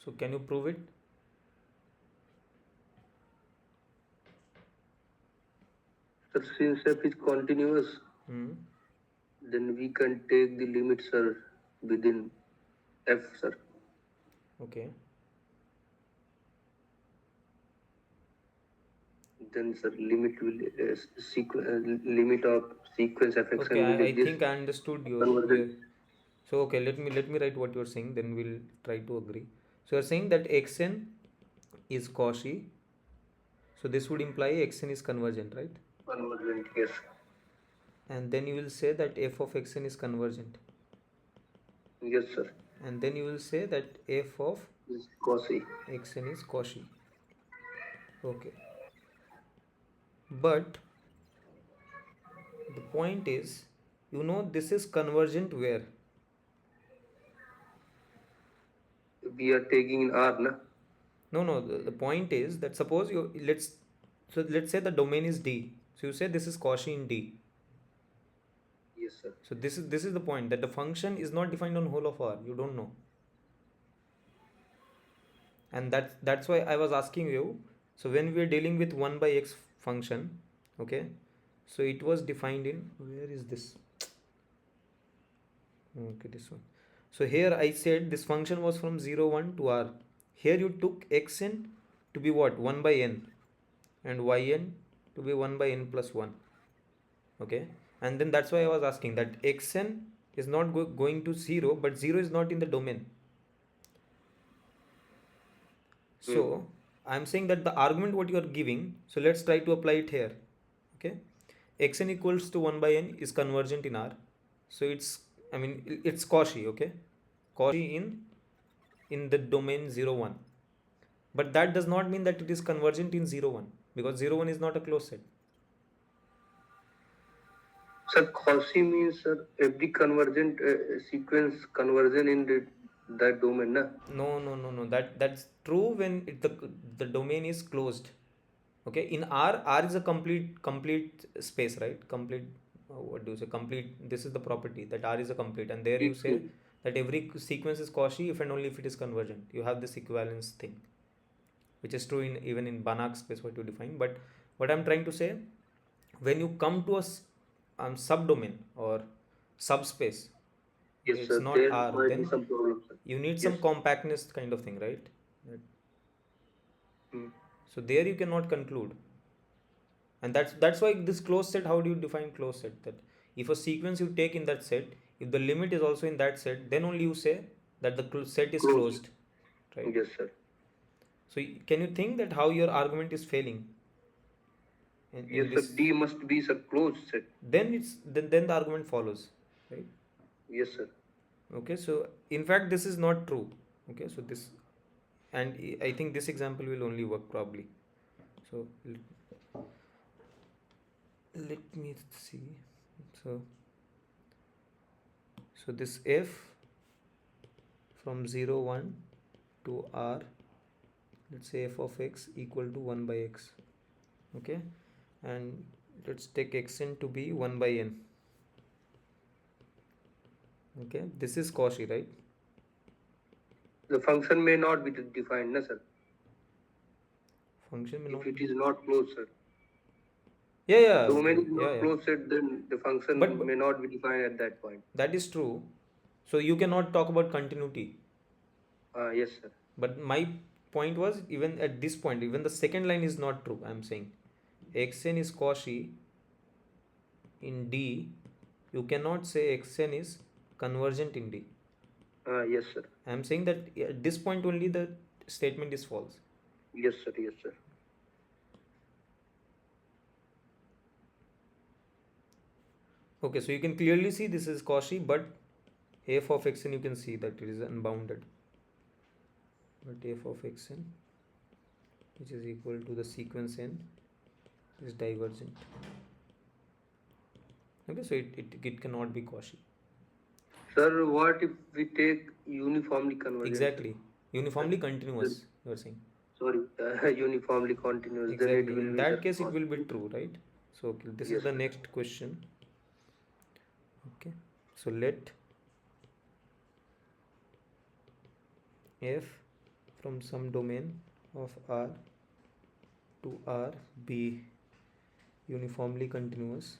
So can you prove it? Sir, since f is continuous, then we can take the limit, sir, within f, sir. Okay. Then, sir, limit will limit of sequence fx Okay, will I exist. think I understood your Convergent. so okay, let me write what you're saying, then we'll try to agree. So you're saying that xn is Cauchy, so this would imply xn is convergent, right? Convergent, yes. And then you will say that f of xn is convergent. Yes, sir. And then you will say that f of Is Cauchy. xn is Cauchy. Okay. But the point is, this is convergent where? We are taking in R, na? No, the point is that suppose let's say the domain is D. So you say this is Cauchy in D. Yes, sir. So this is the point, that the function is not defined on whole of R. You don't know. And that's why I was asking you. So when we are dealing with 1 by x function, okay, so it was defined in, where is this? Okay, this one. So here I said this function was from 0 1 to R. Here you took xn to be what? 1 by n, and yn to be 1 by n plus 1. Okay, and then that's why I was asking that xn is not going to 0, but 0 is not in the domain. So I'm saying that the argument what you are giving, so let's try to apply it here. Okay, xn equals to 1 by n is convergent in R. So it's Cauchy, okay, Cauchy in the domain 0 1. But that does not mean that it is convergent in 0 1, because 0 1 is not a closed set. Sir, Cauchy means, sir, every convergent sequence conversion in that domain, na? No. That's true when the domain is closed. Okay, in R is a complete space, right? Complete. What do you say? Complete. This is the property that R is a complete, and there you say that every sequence is Cauchy if and only if it is convergent. You have this equivalence thing, which is true even in Banach space what you define. But what I'm trying to say, when you come to a subdomain or subspace, yes, it's sir, not there R, might be then some problem, sir. you need Yes. some compactness kind of thing, right? So there you cannot conclude. And that's why this closed set, how do you define closed set? That if a sequence you take in that set, if the limit is also in that set, then only you say that the set is closed, right? Yes, sir. So can you think that how your argument is failing? Yes, sir. D must be a closed set. Then the argument follows, right? Yes, sir. Okay, so in fact this is not true. Okay, so this, and I think this example will only work probably. So let me see. So this f from 0 1 to R, let's say f of x equal to 1 by x. Okay, and let's take xn to be 1 by n. Okay, this is Cauchy, right? The function may not be defined, na, sir? Function may if not it is not closed, sir. Yeah. Domain is not Yeah. closed set, then the function may not be defined at that point. That is true. So you cannot talk about continuity. Yes, sir. But my point was, even at this point, even the second line is not true. I'm saying xn is Cauchy in D. You cannot say xn is convergent in D. Yes, sir. I'm saying that at this point only the statement is false. Yes, sir. Yes, sir. Okay, so you can clearly see this is Cauchy, but f of xn you can see that it is unbounded. But f of xn, which is equal to the sequence n, is divergent. Okay, so it cannot be Cauchy. Sir, what if we take uniformly convergent, sir? Exactly. Uniformly Then, continuous, you are saying. sorry, uniformly continuous, then it Exactly. will In be, that sir, case, it will be positive. true, right? So okay, this is Yes, the sir. next question. Okay. So let f from some domain of R to R be uniformly continuous,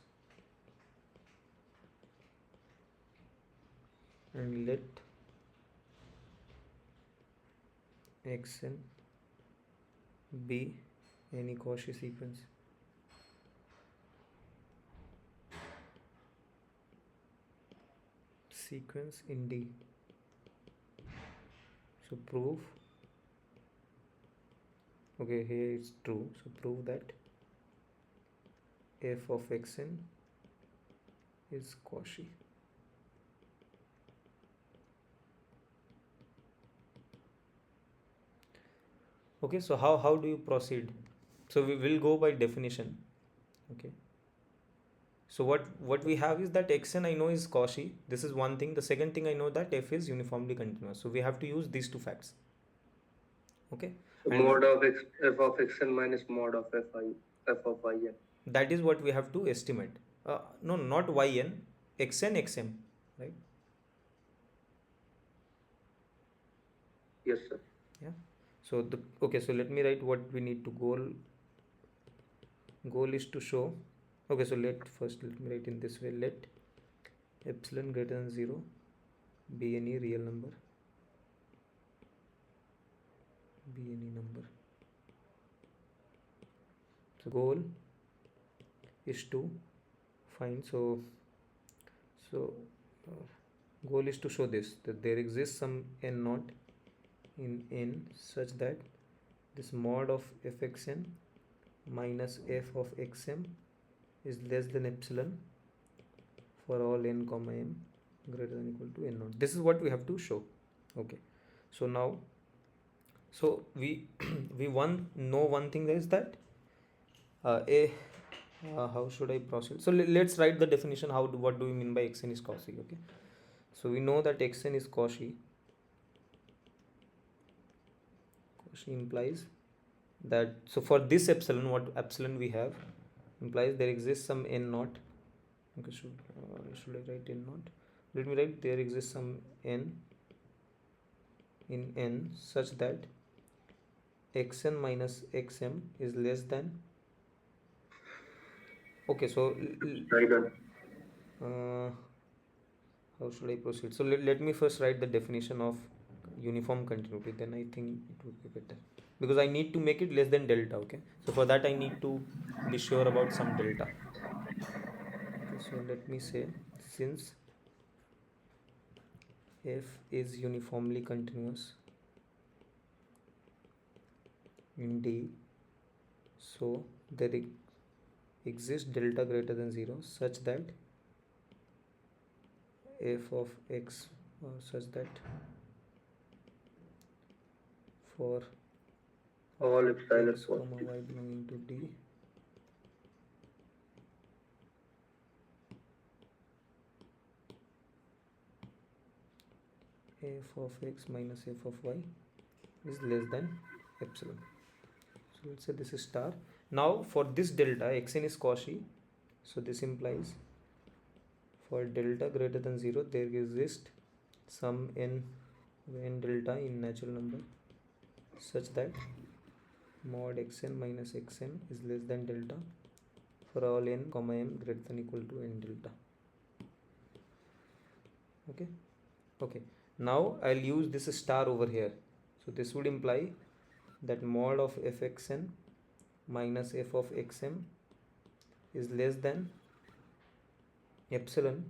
and let xn be any Cauchy sequence in D. So prove, okay, here it's true. So prove that f of xn is Cauchy. Okay, so how do you proceed? So we will go by definition. Okay. So what we have is that xn I know is Cauchy. This is one thing. The second thing I know that f is uniformly continuous. So we have to use these two facts. Okay. So And mod of x, f of xn minus mod of f of yn. that is what we have to estimate. No, not yn, xn xm, right? Yes, sir. Yeah. So the okay. So let me write what we need to goal is to show. Okay. So let me write in this way. Let epsilon greater than 0 be any real number. Be any number. So goal is to find. So uh, goal is to show this, that there exists some n naught in n such that this mod of fxn minus f of xm is less than epsilon for all n comma m greater than equal to n naught. This is what we have to show. Okay. So now, so we we know one thing is that a how should I proceed? So let's write the definition. What do we mean by xn is Cauchy? Okay. So we know that xn is Cauchy. Cauchy implies that, so for this epsilon, what epsilon we have implies there exists some n naught. Okay, should I write n naught? Let me write there exists some n in n such that xn minus xm is less than. Okay, so Right on. how should I proceed? So let me first write the definition of uniform continuity, then I think it would be better, because I need to make it less than delta. Okay, so for that I need to be sure about some delta. Okay, so let me say, since f is uniformly continuous in D, so there exists delta greater than 0 such that f of x such that for All epsilon x comma positive. y belonging to D, f of x minus f of y is less than epsilon. So let's say this is star. Now for this delta, xn is Cauchy. So this implies for delta greater than 0 there exists some n delta in natural number such that mod xn minus xm is less than delta for all n comma m greater than equal to n delta. Okay. Okay. Now I'll use this star over here. So this would imply that mod of fxn minus f of xm is less than epsilon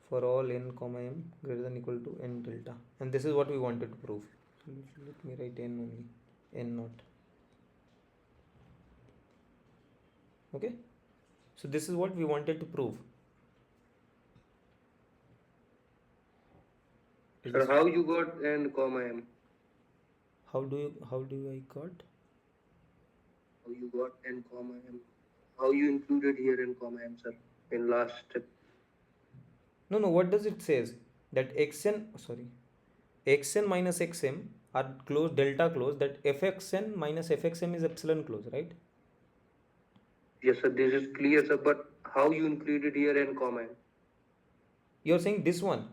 for all n comma m greater than equal to n delta, and this is what we wanted to prove. So let me write n only, n naught. Okay, so this is what we wanted to prove. Sir, how you got n comma m? How do I got? How you got n comma m? How you included here n comma m, sir, in last step? No, what does it says? That xn minus xm are closed, delta closed, that fxn minus fxm is epsilon close, right? Yes, sir. This is clear, sir. But how you included here n comma n? You're saying this one.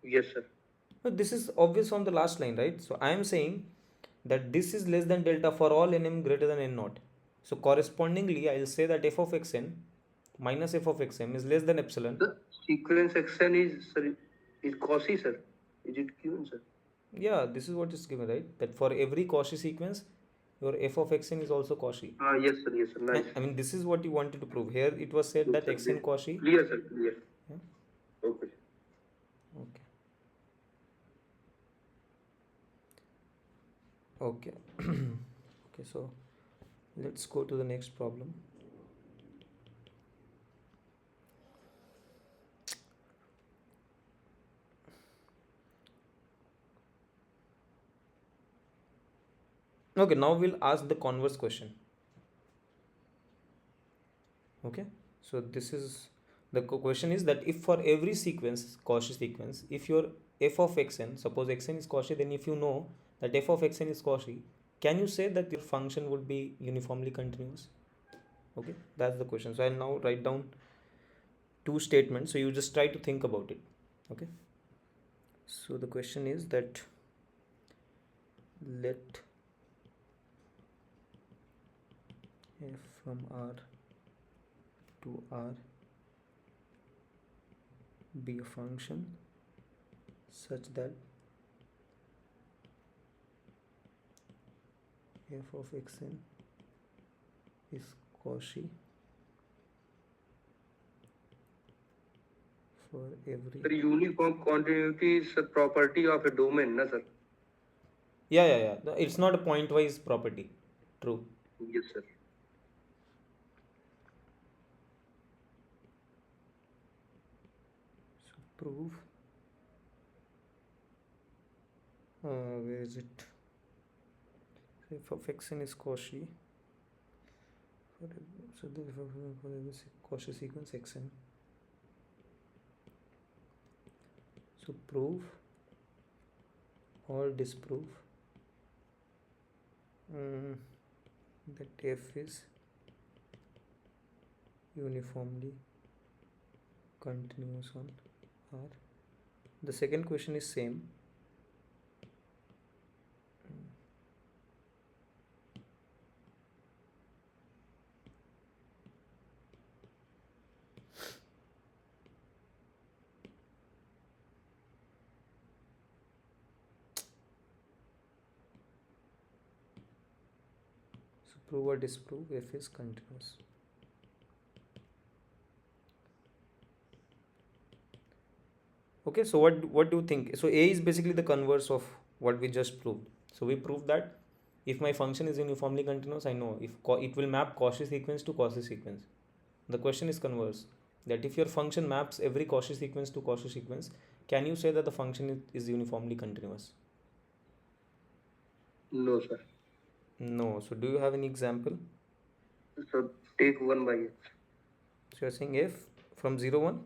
Yes, sir. No, this is obvious from the last line, right? So I am saying that this is less than delta for all nm greater than n naught. So correspondingly, I'll say that f of xn minus f of xm is less than epsilon. The sequence xn is, sir, is Cauchy, sir. Is it given, sir? Yeah, this is what is given, right? That for every Cauchy sequence, your f of xn is also Cauchy. Yes, sir. Yes, sir. And Nice. I mean, this is what you wanted to prove. Here it was said Yes, that sir. xn Cauchy. Clear, sir. Clear. Yeah. Okay. Okay. Okay. Okay, so let's go to the next problem. Okay, now we'll ask the converse question. Okay, so this is the question is that if for every sequence, Cauchy sequence, if your f of xn, suppose xn is Cauchy, then if you know that f of xn is Cauchy, can you say that your function would be uniformly continuous? Okay, that's the question. So I'll now write down two statements, so you just try to think about it. Okay, so the question is that let f from R to R be a function such that f of xn is Cauchy for every. Sir, uniform continuity is a property of a domain, na, sir? Yeah. It's not a pointwise property. True. Yes, sir. So prove. Where is it? So f of xn is Cauchy. So this for every Cauchy sequence xn. So prove or disprove that f is uniformly continuous on R. The second question is same. So prove or disprove f is continuous. Okay, so what do you think? So A is basically the converse of what we just proved. So we proved that if my function is uniformly continuous, I know if it will map Cauchy sequence to Cauchy sequence. The question is converse, that if your function maps every Cauchy sequence to Cauchy sequence, can you say that the function is uniformly continuous? No, sir. No. So do you have any example? So take 1 by x. So you're saying f from 0 1?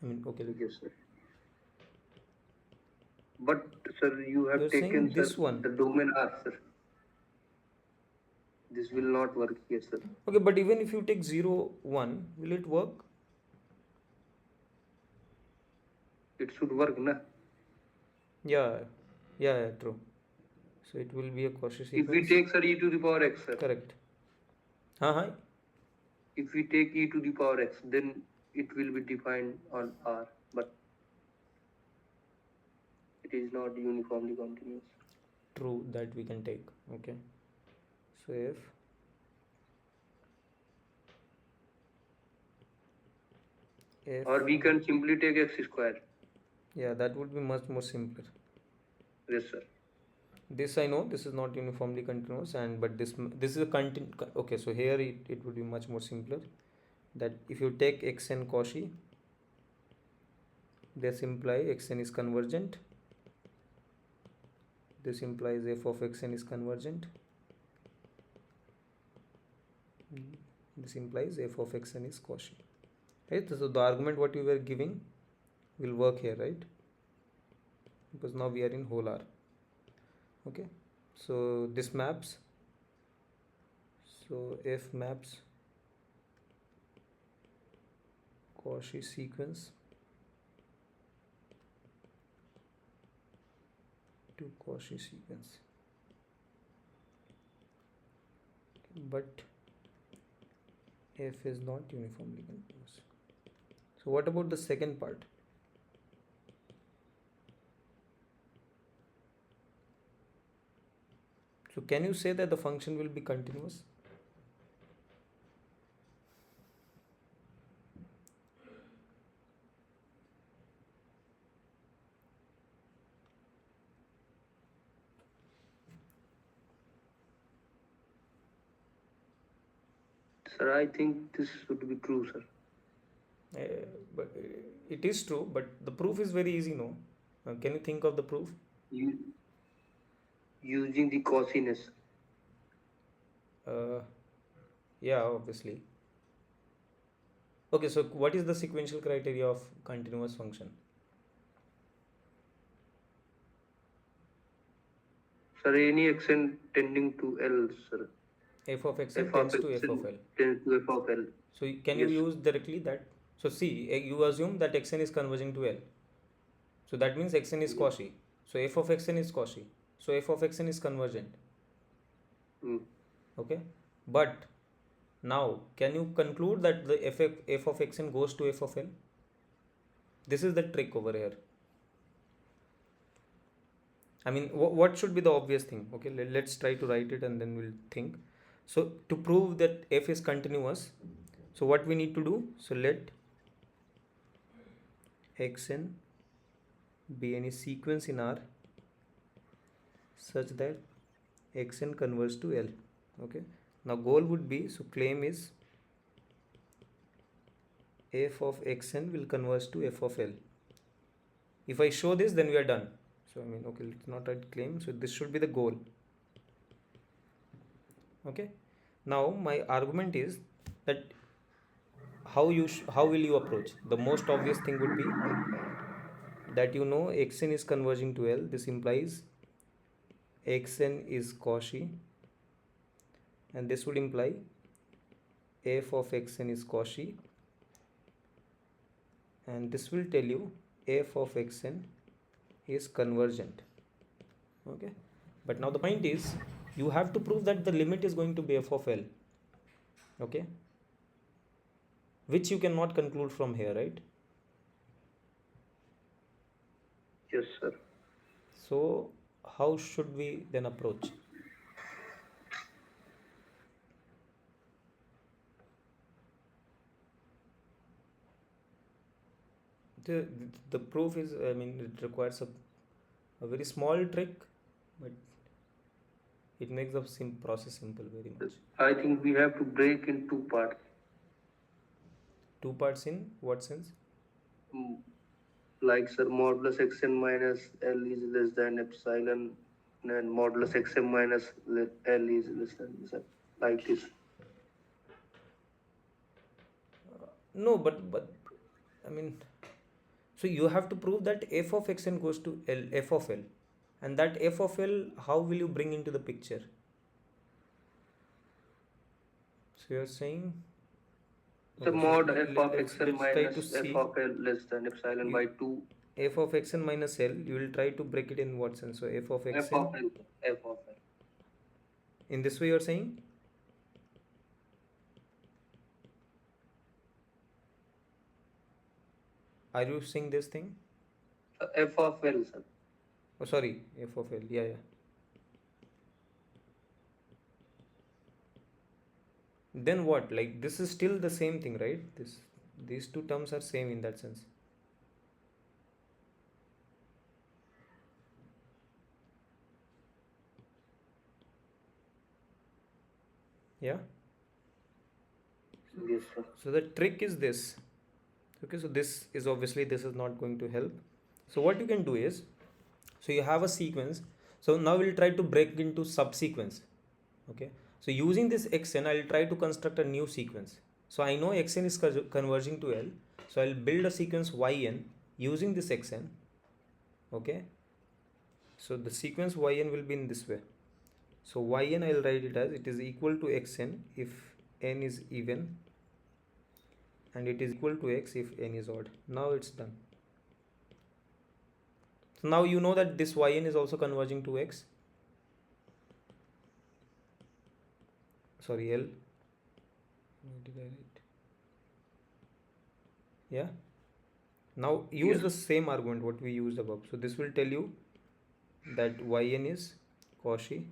I mean, okay. Yes, sir. But, sir, you have You're taken, saying sir, this one. the domain R, sir. This will not work here, sir. Okay, but even if you take 0 1, will it work? It should work, na? Yeah, true. So it will be a Cauchy sequence. If we take, sir, e to the power x, sir. Correct. Hi. If we take e to the power x, then it will be defined on R, but it is not uniformly continuous. True, that we can take. Okay. So if or we can simply take x square. Yeah, that would be much more simpler. Yes, sir. This I know, this is not uniformly continuous, and but this is a okay, so here it would be much more simpler, that if you take xn Cauchy, this implies xn is convergent, this implies f of xn is convergent, this implies f of xn is Cauchy. right? So the argument what we were giving will work here, right? Because now we are in whole R. Okay, so this maps, so f maps Cauchy sequence to Cauchy sequence, but f is not uniformly continuous. So what about the second part? So can you say that the function will be continuous? Sir, I think this should be true, sir. But it is true, but the proof is very easy, no? Can you think of the proof? Using the cosiness. Yeah, obviously. Okay, so what is the sequential criteria of continuous function? Sir, any action tending to L, sir. F of x F tends of to x f of L. tends to f of L. So can you Yes. use directly that? So see, you assume that xn is converging to L. So that means xn is Cauchy. So f of xn is Cauchy. So f of xn is convergent. Okay, but now can you conclude that the f of xn goes to f of L? This is the trick over here. I mean, what should be the obvious thing? Okay, let's try to write it and then we'll think. So to prove that f is continuous, so what we need to do? So let xn be any sequence in R such that xn converges to L. Okay, now goal would be, so claim is f of xn will converge to f of L. If I show this, then we are done. So I mean, okay, let's not write claim. So this should be the goal. Okay, now my argument is that how will you approach? The most obvious thing would be that you know xn is converging to L. This implies xn is Cauchy, and this would imply f of xn is Cauchy, and this will tell you f of xn is convergent. Okay, but now the point is you have to prove that the limit is going to be f of L. Okay, which you cannot conclude from here, right? Yes, sir. So how should we then approach? The proof is, I mean, it requires a very small trick, but it makes the process simple very much. I think we have to break in two parts. Two parts in what sense? Like, sir, modulus xn minus L is less than epsilon, and modulus xm minus L is less than, sir, like this. No, but I mean, so you have to prove that f of xn goes to L, f of L, and that f of L, how will you bring into the picture? So you're saying The mod f of let's xn try to minus see f of L less than epsilon by 2. F of xn minus L, you will try to break it in what sense? So f of xn, F of L. F of L. in this way you're saying? Are you seeing this thing? F of L, sir. Oh, sorry, f of L. Yeah. Then what? Like this is still the same thing, right? These two terms are same in that sense. Yeah. Yes, sir. So the trick is this. Okay, so this is obviously this is not going to help. So what you can do is, so you have a sequence. So now we'll try to break into subsequence. Okay. So using this xn, I'll try to construct a new sequence. So I know xn is converging to L. So I'll build a sequence yn using this xn. Okay. So the sequence yn will be in this way. So yn I'll write it as it is equal to xn if n is even, and it is equal to x if n is odd. Now it's done. So now you know that this yn is also converging to x. Sorry, L. What did I write? Yeah. Now use the same argument what we used above. So this will tell you that yn is Cauchy.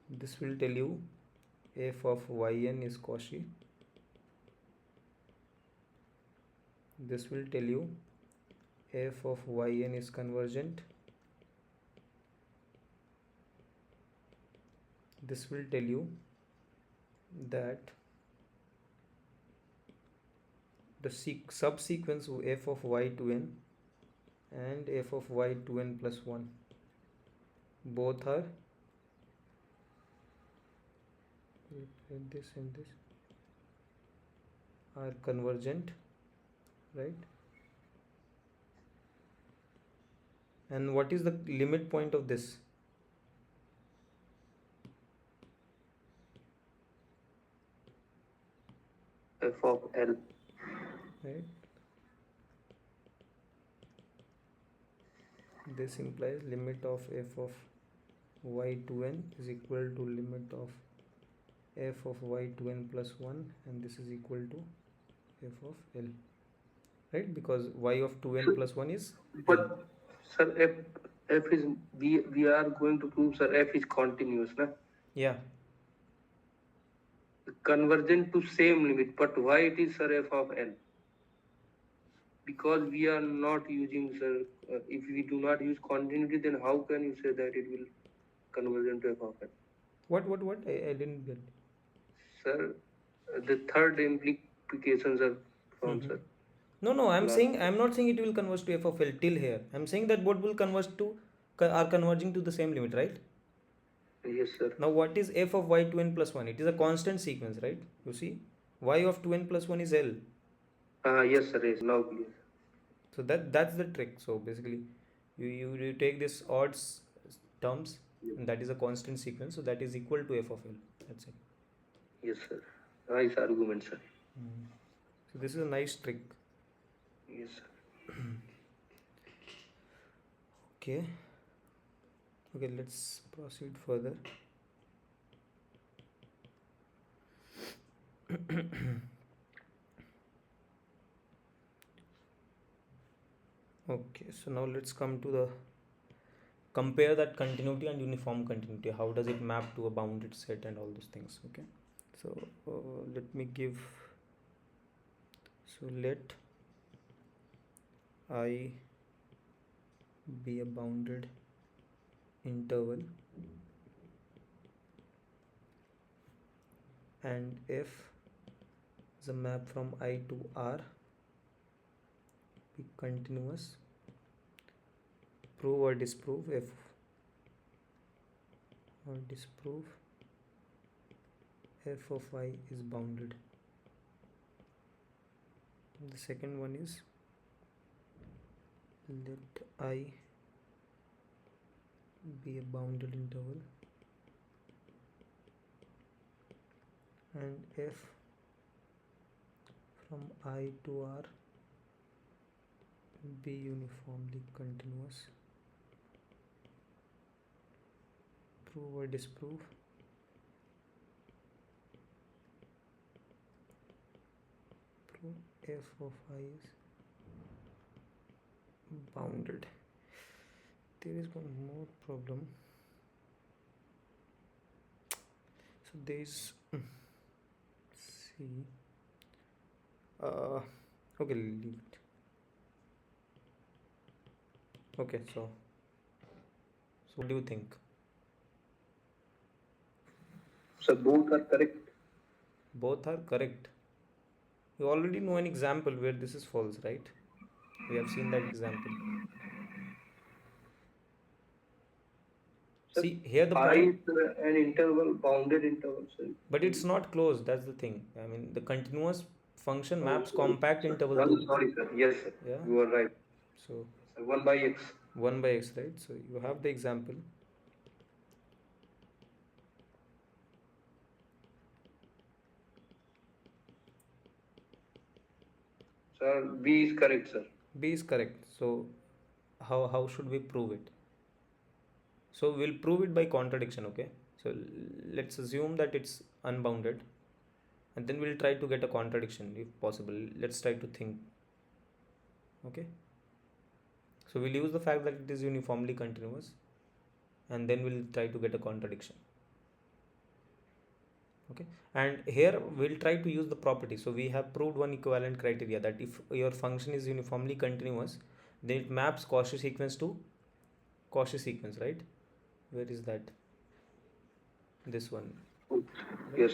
This will tell you f of yn is Cauchy. This will tell you f of yn is convergent. This will tell you that the subsequence f of y to n and f of y to n plus 1 both are this and this are convergent, right? And what is the limit point of this? F of L. Right? This implies limit of f of y to n is equal to limit of f of y to n plus 1, and this is equal to f of L, right? Because y of 2n plus 1 is But L. sir, f is we are going to prove, sir, f is continuous, na? Yeah. Convergent to same limit, but why it is, sir, f of L? Because we are not using, sir, if we do not use continuity, then how can you say that it will convergent to f of L? What? I didn't get. Sir, the third implications are found, sir. No, I'm not saying it will converge to f of L till here. I'm saying that both will converge to, are converging to the same limit, right? Yes, sir. Now what is f of y to n plus 1? It is a constant sequence, right? You see, y of 2n plus 1 is L. Yes, sir. Yes, now clear. So that's the trick. So basically, you take this odds terms, and that is a constant sequence. So that is equal to f of L. That's it. Yes, sir. Nice argument, sir. So this is a nice trick. Yes, sir. Okay. Okay, let's proceed further. Okay, so now let's come to the compare that continuity and uniform continuity. How does it map to a bounded set and all those things? Okay, so let me give. So let I be a bounded interval and f is a map from I to R be continuous. Prove or disprove f of I is bounded. The second one is let I be a bounded interval and f from I to R be uniformly continuous. Prove or disprove f of I is bounded. There is one more problem. So there is see okay, leave it. Okay, so what do you think? So both are correct. Both are correct. You already know an example where this is false, right? We have seen that example. See, here the I point, is an interval, bounded interval. So but it's not closed. That's the thing. I mean, the continuous function oh, maps sorry, compact sir. interval Sorry, to, sorry, sir. Yes, sir. yeah. You are right. So 1 by x. 1 by x, right? So you have the example. Sir, B is correct, sir. B is correct. So how should we prove it? So we'll prove it by contradiction, okay? So let's assume that it's unbounded, and then we'll try to get a contradiction if possible. Let's try to think, okay? So we'll use the fact that it is uniformly continuous, and then we'll try to get a contradiction, okay? And here we'll try to use the property. So we have proved one equivalent criteria, that if your function is uniformly continuous, then it maps Cauchy sequence to Cauchy sequence, right? Where is that? This one, right? Yes.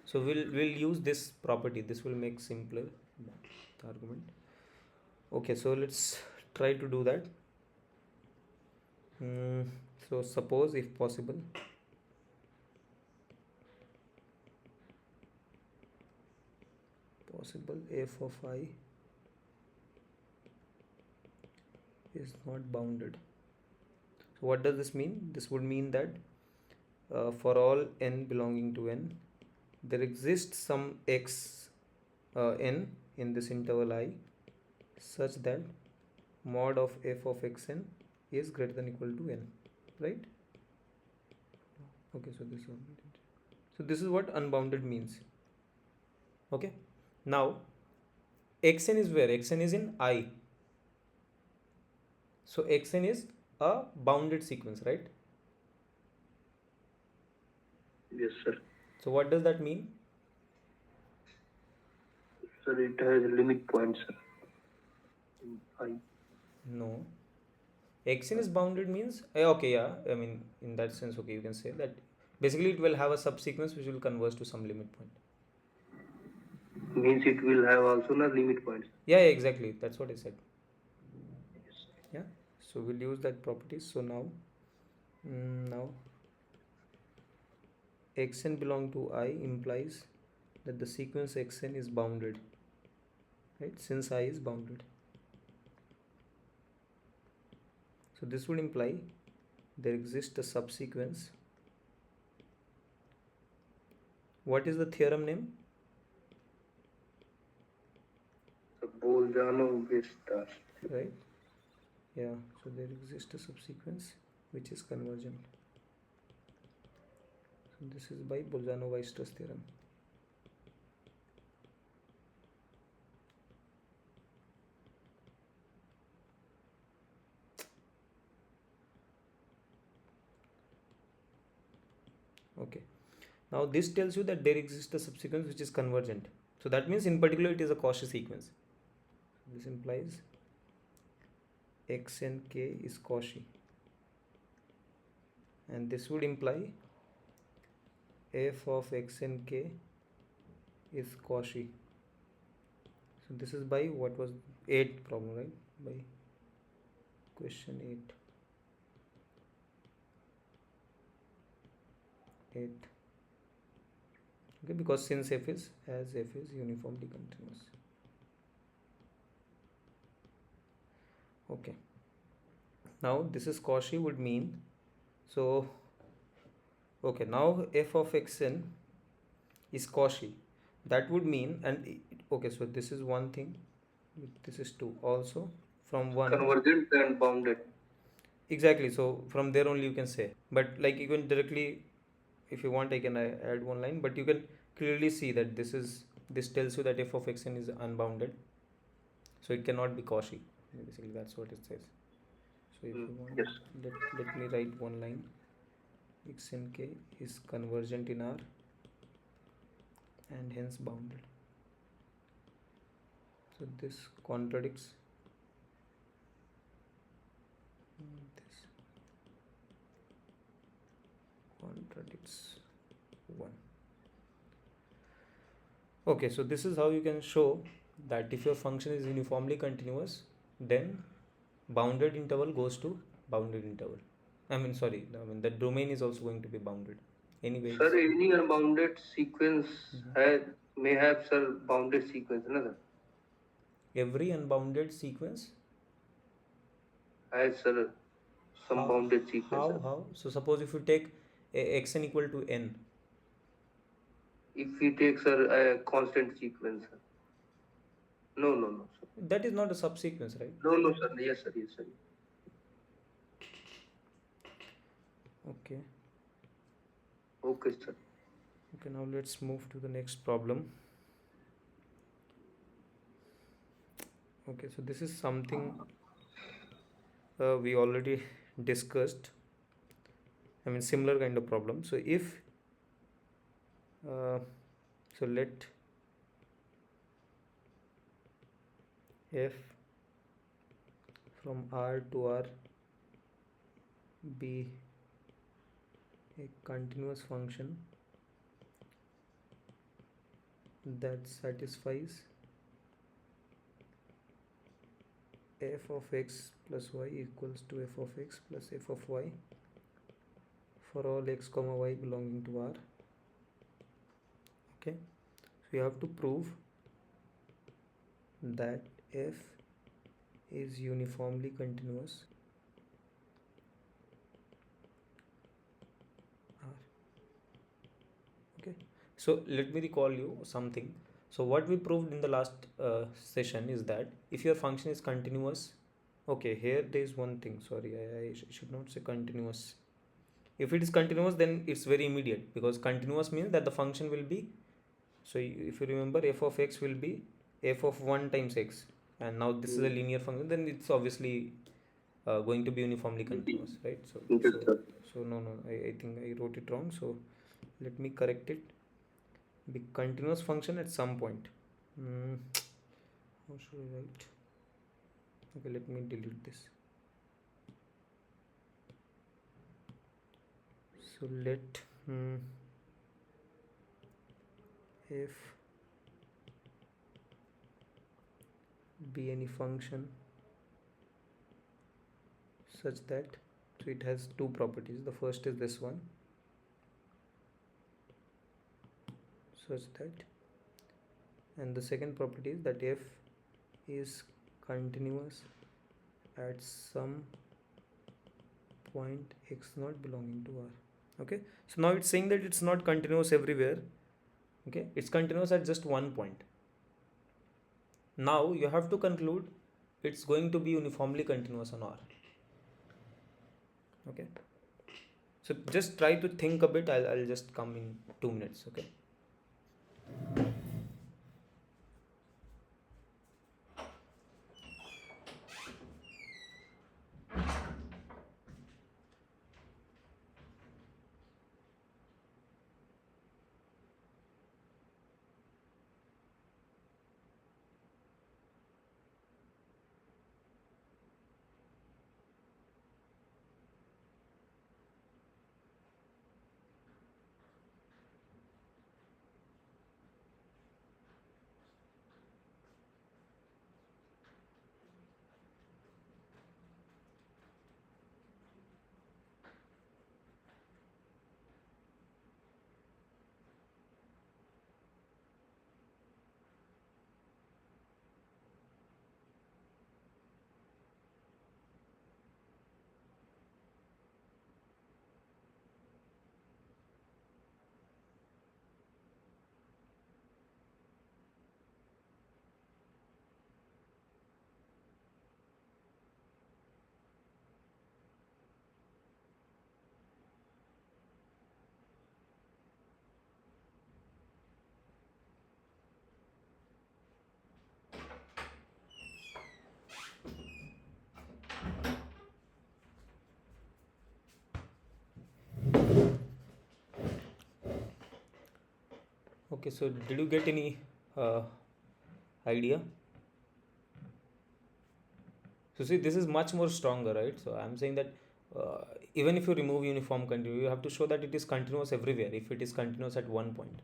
So we'll use this property. This will make simpler the argument. Okay, so let's try to do that. So suppose, if possible, f of I is not bounded. So what does this mean? This would mean that for all n belonging to n, there exists some x n in this interval I, such that mod of f of xn is greater than equal to n, right? Okay, so this is what unbounded means. Okay, now xn is where? Xn is in I. So xn is a bounded sequence, right? Yes, sir. So what does that mean? Sir, it has a limit point, sir. In I. No. Xn is bounded means, okay, yeah, I mean, in that sense, okay, you can say that basically it will have a subsequence which will converge to some limit point. Means it will have also a limit point. Yeah, exactly. That's what I said. Yes. Yeah. So we'll use that property. So now xn belong to I implies that the sequence xn is bounded, right? Since I is bounded. So this would imply there exists a subsequence. What is the theorem name? The Bolzano-Weierstrass. Right? Yeah, so there exists a subsequence which is convergent. So this is by Bolzano-Weierstrass theorem. Okay, now this tells you that there exists a subsequence which is convergent. So that means in particular it is a Cauchy sequence. This implies xnk is Cauchy, and this would imply f of xnk is Cauchy. So this is by what was 8 problem, right? By question 8. Okay, because since f is uniformly continuous. Okay, now this is Cauchy would mean, so okay, now f of xn is Cauchy. That would mean, and okay, so this is one thing, this is 2 also, from 1 Convergent and bounded. exactly. So from there only you can say, but like you can directly, if you want I can add one line, but you can clearly see that this tells you that f of xn is unbounded, so it cannot be Cauchy. Basically that's what it says. So if you want, yes. let me write one line. xnk is convergent in R and hence bounded. So this contradicts this, contradicts 1. Okay, so this is how you can show that if your function is uniformly continuous, then bounded interval goes to bounded interval. The domain is also going to be bounded. Anyways, Sir, any unbounded sequence may have, sir, bounded sequence, na, sir? every unbounded sequence. Has, sir, some How? bounded sequence, sir. How? So suppose if you take xn equal to n. If we take, sir, a constant sequence, sir. No, sir. That is not a subsequence, right? No, sir. Yes, sir. Yes, sir. Okay. Okay, sir. Okay, now let's move to the next problem. Okay, so this is something we already discussed. Similar kind of problem. So if so let f from R to R be a continuous function that satisfies f of x plus y equals to f of x plus f of y for all x comma y belonging to R. Okay, so you have to prove that f is uniformly continuous R. Okay, so let me recall you something. So what we proved in the last session is that if your function is continuous, okay, here there is one thing, sorry, I should not say continuous. If it is continuous, then it's very immediate, because continuous means that the function will be, so if you remember, f of x will be f of 1 times x, and now this is a linear function, then it's obviously going to be uniformly continuous, right? Yes, sir. So no, I think I wrote it wrong, so let me correct it. Be continuous function at some point. How should I write? Okay, let me delete this. So let f be any function such that, so it has two properties. The first is this one, such that, and the second property is that f is continuous at some point x0 belonging to R. Okay, so now it's saying that it's not continuous everywhere. Okay, it's continuous at just one point. Now you have to conclude it's going to be uniformly continuous on R. Okay, so just try to think a bit. I'll just come in 2 minutes. Okay. Okay, so did you get any idea? So see, this is much more stronger, right? So I'm saying that even if you remove uniform continuous, you have to show that it is continuous everywhere if it is continuous at one point.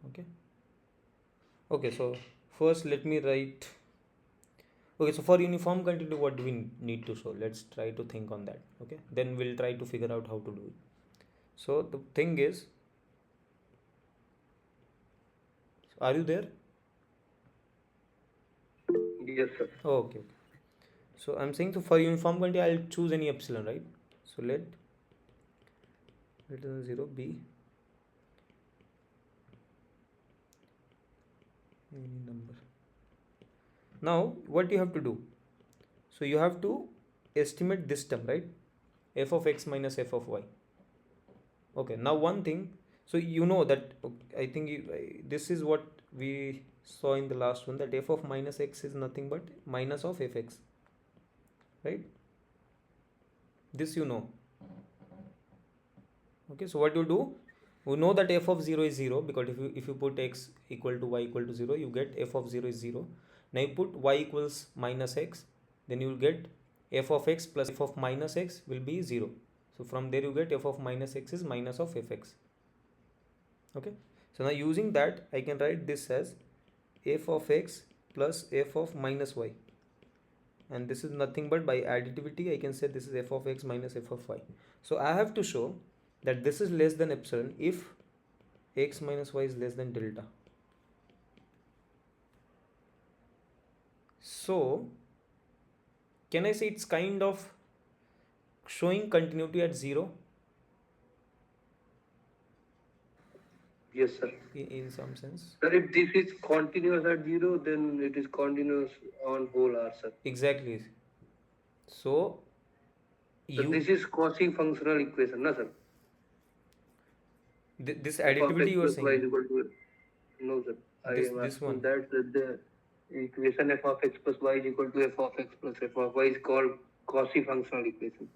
Okay. Okay, so first let me write Okay, so for uniform continuity, what do we need to show? Let's try to think on that. Okay, then we'll try to figure out how to do it. So the thing is, are you there? Yes, sir. Oh, okay. So I'm saying, so for uniform quantity, I'll choose any epsilon, right? So let greater than 0 be any number. Now what you have to do? So you have to estimate this term, right? F of x minus f of y. Okay. Now one thing. So you know that, I think this is what we saw in the last one, that f of minus x is nothing but minus of fx, right? This you know. Okay, so what you do, we know that f of 0 is 0, because if you put x equal to y equal to 0, you get f of 0 is 0. Now you put y equals minus x, then you will get f of x plus f of minus x will be 0. So from there you get f of minus x is minus of fx. Okay, so now using that, I can write this as f of x plus f of minus y, and this is nothing but, by additivity I can say this is f of x minus f of y. So I have to show that this is less than epsilon if x minus y is less than delta. So can I say it's kind of showing continuity at 0? Yes, sir. In some sense. Sir, if this is continuous at 0, then it is continuous on whole R, sir. Exactly. So So this is Cauchy functional equation, no, sir? This F of additivity x you are plus y is saying, equal to, no, sir. I am this asking one. that the equation f of x plus y is equal to f of x plus f of y is called Cauchy functional equation.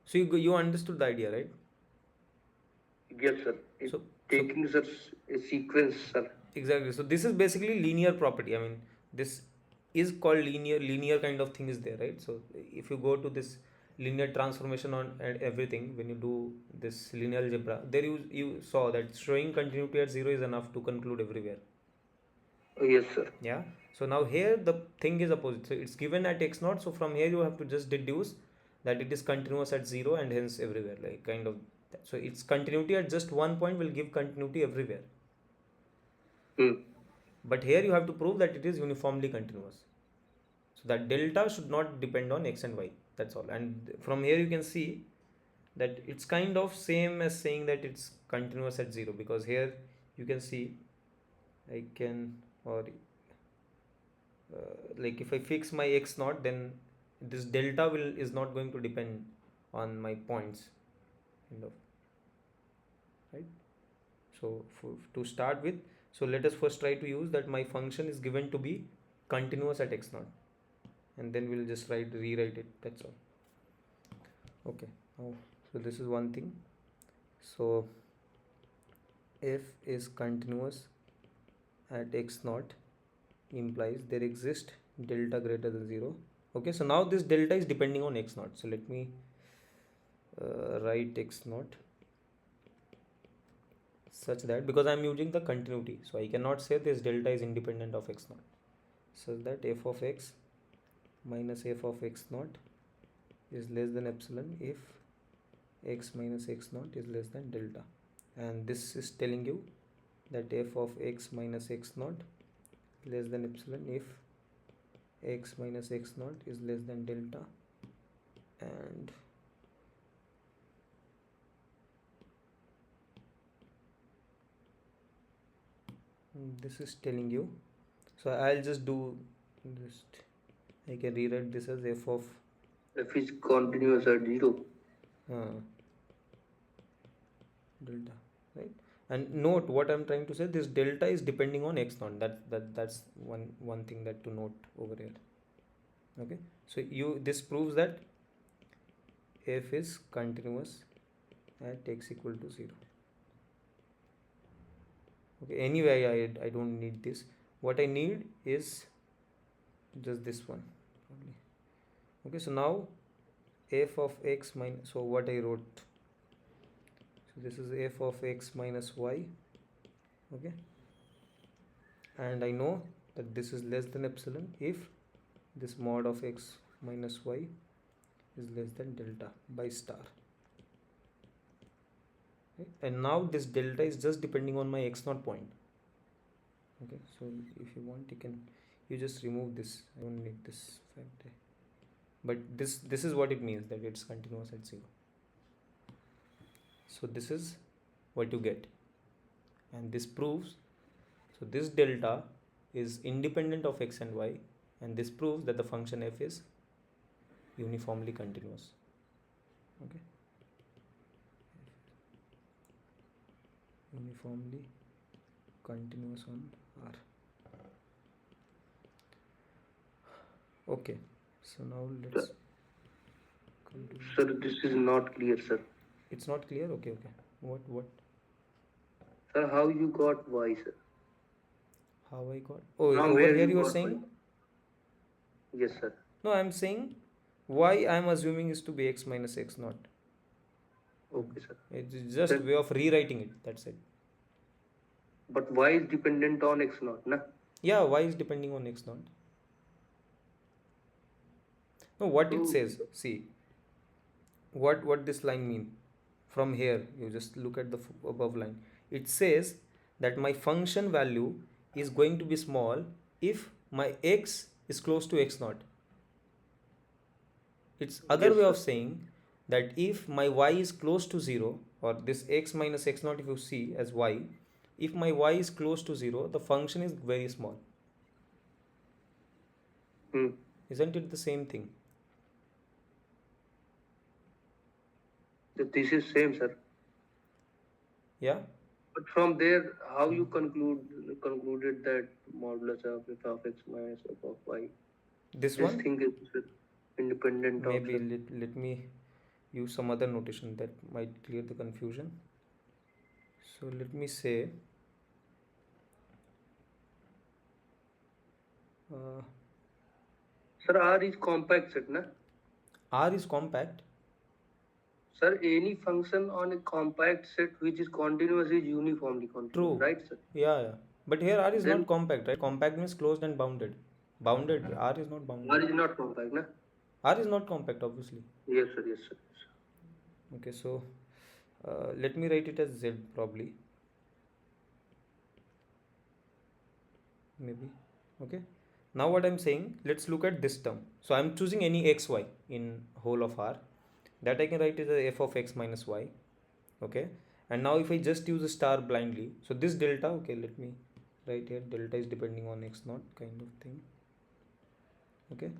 So you understood the idea, right? Yes, sir. So Taking such a sequence, sir. exactly. So this is basically linear property. I mean, this is called linear kind of thing is there, right? So if you go to this linear transformation on and everything, when you do this linear algebra, there you saw that showing continuity at 0 is enough to conclude everywhere. Oh, yes, sir. Yeah. So now here the thing is opposite. So it's given at x naught. So from here you have to just deduce that it is continuous at 0 and hence everywhere, like kind of that. So its continuity at just one point will give continuity everywhere. But here you have to prove that it is uniformly continuous. So that delta should not depend on x and y. That's all. And from here you can see that it's kind of same as saying that it's continuous at 0, because here you can see I can, or like if I fix my x naught, then this delta is not going to depend on my points, kind of, right? So to start with, so let us first try to use that my function is given to be continuous at x naught, and then we'll just rewrite it. That's all. Okay. Now, so this is one thing. So f is continuous at x naught implies there exists delta greater than 0. Okay, so now this delta is depending on x naught. So let me write x naught such that, because I am using the continuity, so I cannot say this delta is independent of x naught, such that f of x minus f of x naught is less than epsilon if x minus x naught is less than delta. And this is telling you that f of x minus x naught less than epsilon if x minus x naught is less than delta, and this is telling you, so I'll just do this, I can rewrite this as f of F is continuous at 0. Delta, right? And note what I'm trying to say, this delta is depending on x naught. That's one thing that to note over here. Okay, so this proves that f is continuous at x equal to 0. Okay, anyway I don't need this. What I need is just this one only. Okay, so now f of x minus, so what I wrote, so this is f of x minus y. Okay, and I know that this is less than epsilon if this mod of x minus y is less than delta by star. Okay? And now this delta is just depending on my x0 point. Okay, so if you want, you just remove this. I don't need this fact. But this is what it means, that it's continuous at 0. So this is what you get, and this proves, so this delta is independent of x and y, and this proves that the function f is uniformly continuous. Okay, uniformly continuous on R. Okay, so now let's continue. Sir, this is not clear, sir. It's not clear. Okay. What? Sir, how you got y, sir? How I got? Oh, From over where here you you are got saying? y? Yes, sir. No, I'm saying y I'm assuming is to be x minus x naught. Okay, sir. It's just Sir, way of rewriting it. That's it. but y is dependent on x naught, na? Yeah, y is depending on x naught. No, what it So, says. See, what this line mean? From here, you just look at the above line. It says that my function value is going to be small if my x is close to x naught. It's other yes, way of sir. saying that if my y is close to 0, or this x minus x naught if you see as y, if my y is close to 0, the function is very small. Isn't it the same thing? This is same, sir. Yeah. But from there, how you concluded that modulus of f of x minus f of y? This This one, thing is independent of, maybe sir. let me use some other notation that might clear the confusion. So let me say Sir, R is compact set, na? R is compact. Sir, any function on a compact set which is continuous is uniformly continuous, True. right, sir? Yeah. But here R is Then not compact, right? Compact means closed and bounded. Bounded. R is not R bounded. is not compact, na? R is not compact, obviously. Yes, sir. Yes, sir. Okay, so let me write it as Z probably. Maybe. Okay. Now what I'm saying, let's look at this term. So I'm choosing any xy in whole of R. That I can write as f of x minus y. Okay. And now if I just use a star blindly, so this delta, okay, let me write here, delta is depending on x naught kind of thing. Okay.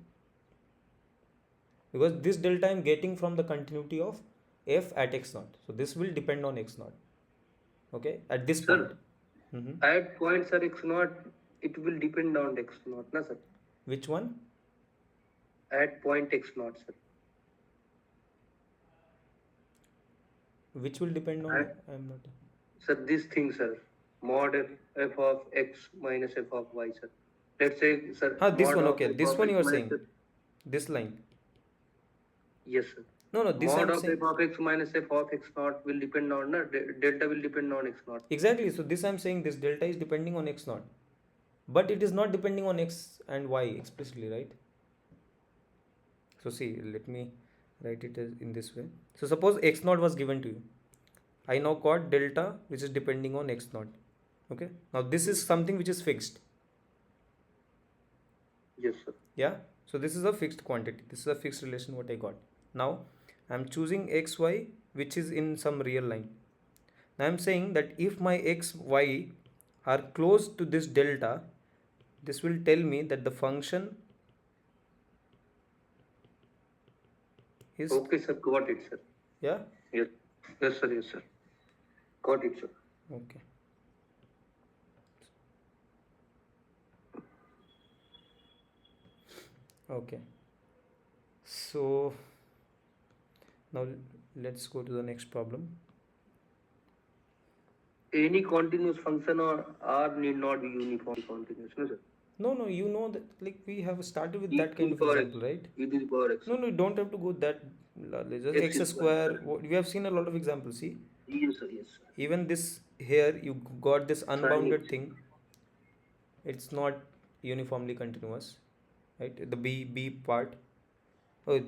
Because this delta I'm getting from the continuity of f at x naught. So this will depend on x naught. Okay. At this point. Sir, at point, sir, x naught, it will depend on x naught, na, sir? Which one? At point x naught, sir. Which will depend on? I'm not. Sir, this thing, sir. Mod f of x minus f of y, sir. Let's say, sir. This mod one, of okay. f This of one x you are minus saying. f- This line. Yes, sir. No, this Mod I'm of saying. f of x minus f of x naught will depend on, na, delta will depend on x naught. Exactly. So this I'm saying, this delta is depending on x naught. But it is not depending on x and y explicitly, right? So see, let me write it as in this way. So suppose x naught was given to you. I now got delta which is depending on x naught. Okay. Now this is something which is fixed. Yes, sir. Yeah. So this is a fixed quantity. This is a fixed relation what I got. Now I'm choosing xy which is in some real line. Now I'm saying that if my x, y are close to this delta, this will tell me that the function is... Okay, sir. Got it, sir. Yeah? Yes. Yes, sir. Yes, sir. Got it, sir. Okay. Okay. So now let's go to the next problem. Any continuous function or R need not be uniformly continuous, no, sir? No, you know that, like, we have started with E that kind of power example, x, right? e to the power x. No, you don't have to go that. Just X x square, square. We have seen a lot of examples. See, Yes, sir. Yes, sir. even this here, you got this unbounded Sin x. thing. it's not uniformly continuous, right? The B part. Oh,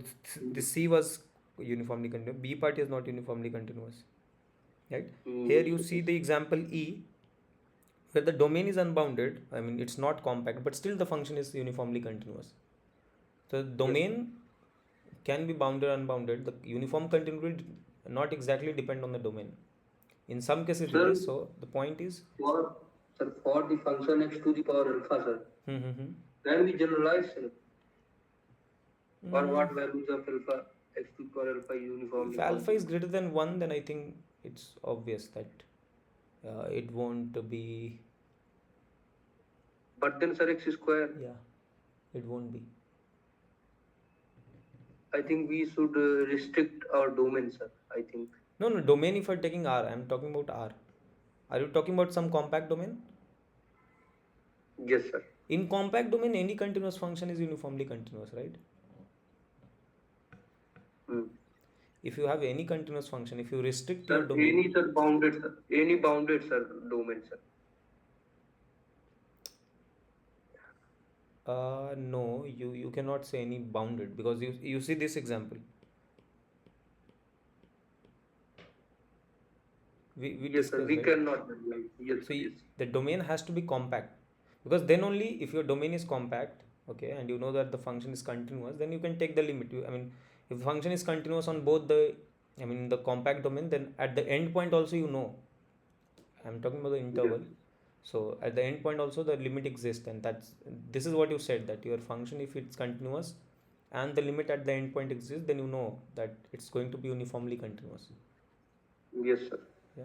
the C was uniformly continuous. B part is not uniformly continuous, right? Here Yes, you sir. see the example E, where the domain is unbounded. I mean, it's not compact, but still the function is uniformly continuous. So the Yes. domain can be bounded or unbounded. The uniform continuity will not exactly depend on the domain. In some cases, Sir, yes. So the point is, for for the function x to the power alpha, sir, hmm, can we generalize, sir? Or mm, what values of alpha x to the power alpha is if uniformly alpha is continuous? greater than 1, then I think it's obvious that it won't be, But then, sir, x square, yeah, it won't be. I think we should restrict our domain, sir. I think. No, no, domain if you're taking R, I'm talking about R. Are you talking about some compact domain? Yes, sir. In compact domain, any continuous function is uniformly continuous, right? Hmm. If you have any continuous function, if you restrict your Sir, domain, any bounded, sir, domain, sir. no, you cannot say any bounded, because you see this example. We Yes, sir. discussed, We right? cannot. Yes, So sir. Yes. the domain has to be compact, because then only if your domain is compact, okay, and you know that the function is continuous, then you can take the limit. I mean, if the function is continuous on both the, I mean, the compact domain, then at the end point also you know, I'm talking about the Yes. interval. So at the end point also the limit exists, and that's, this is what you said, that your function, if it's continuous and the limit at the end point exists, then you know that it's going to be uniformly continuous. Yes, sir. Yeah.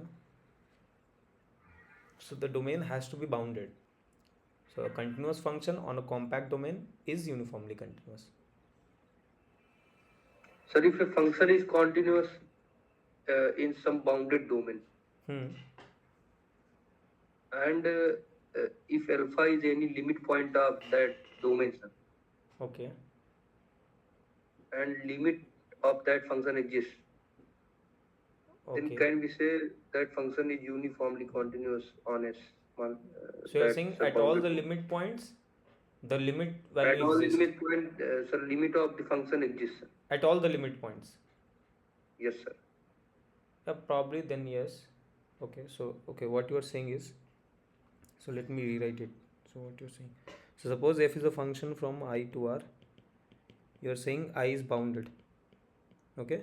So the domain has to be bounded. So a continuous function on a compact domain is uniformly continuous. Sir, if a function is continuous in some bounded domain, Hmm. and if alpha is any limit point of that domain, sir, Okay. and limit of that function exists, then Okay. can we say that function is uniformly continuous on So you're that saying at all subbounded the domain? limit points, the limit At value all exists. limit point, sir, limit of the function exists, sir. At all the limit points. Yes, sir. Yeah, probably then yes. Okay. So okay, what you are saying is, so let me rewrite it. So what you're saying. So suppose f is a function from I to R. You're saying I is bounded. Okay.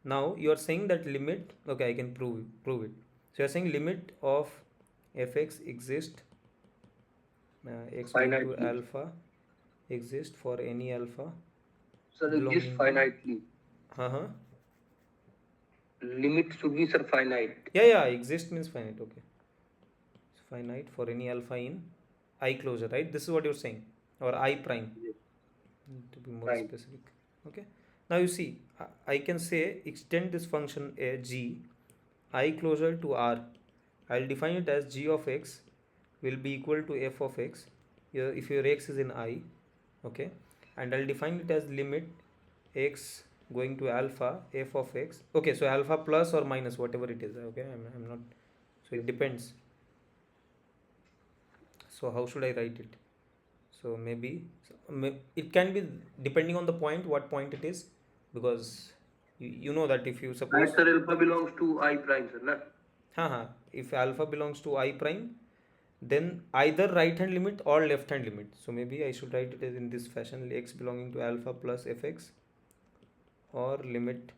Now you are saying that limit. Okay, I can prove it. So you're saying limit of fx exist, x going to Finitely. alpha exist for any alpha Sir, exists belonging to. finitely. Uh-huh. Limit should be, sir, finite. Yeah, exist means finite. Okay. It's finite for any alpha in I closure, right? This is what you're saying, or I prime, Yes. to be more Right. specific. Okay. Now you see, I can say extend this function g I closure to R. I'll define it as g of x will be equal to f of x if your x is in I. Okay. And I'll define it as limit x going to alpha f of x. Okay, so alpha plus or minus whatever it is. Okay, I'm not, so Yes. it depends. So how should I write it? So maybe it can be depending on the point, what point it is, because you know that if you That, suppose, sir, alpha belongs to I prime, sir. Na? haha, if alpha belongs to I prime, then either right hand limit or left hand limit. So maybe I should write it as in this fashion: x belonging to alpha plus fx, or limit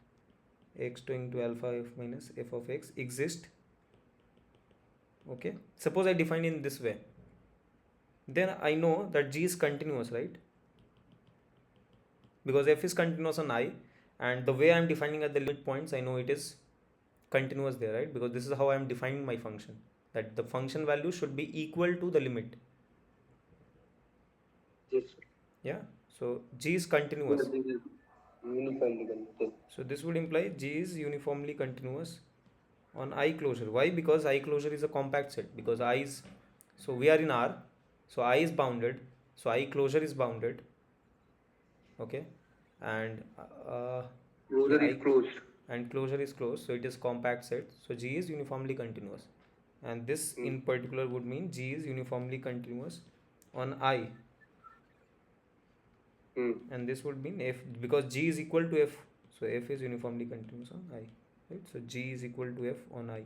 x going to alpha f minus f of x exist. Okay, suppose I define in this way, then I know that g is continuous, right? Because f is continuous on I, and the way I'm defining at the limit points, I know it is continuous there, right? Because this is how I'm defining my function, that the function value should be equal to the limit. Yes, sir. Yeah, so g is Yes, continuous. this is uniformly continuous. So this would imply g is uniformly continuous on I closure. Why? Because I closure is a compact set, because I is, so we are in R, so I is bounded, so I closure is bounded. Okay, and Closure yeah, is I, closed. and closure is closed, so it is compact set, so g is uniformly continuous. and this in particular would mean G is uniformly continuous on I, and this would mean F, because G is equal to F, so F is uniformly continuous on I, right? So G is equal to F on I.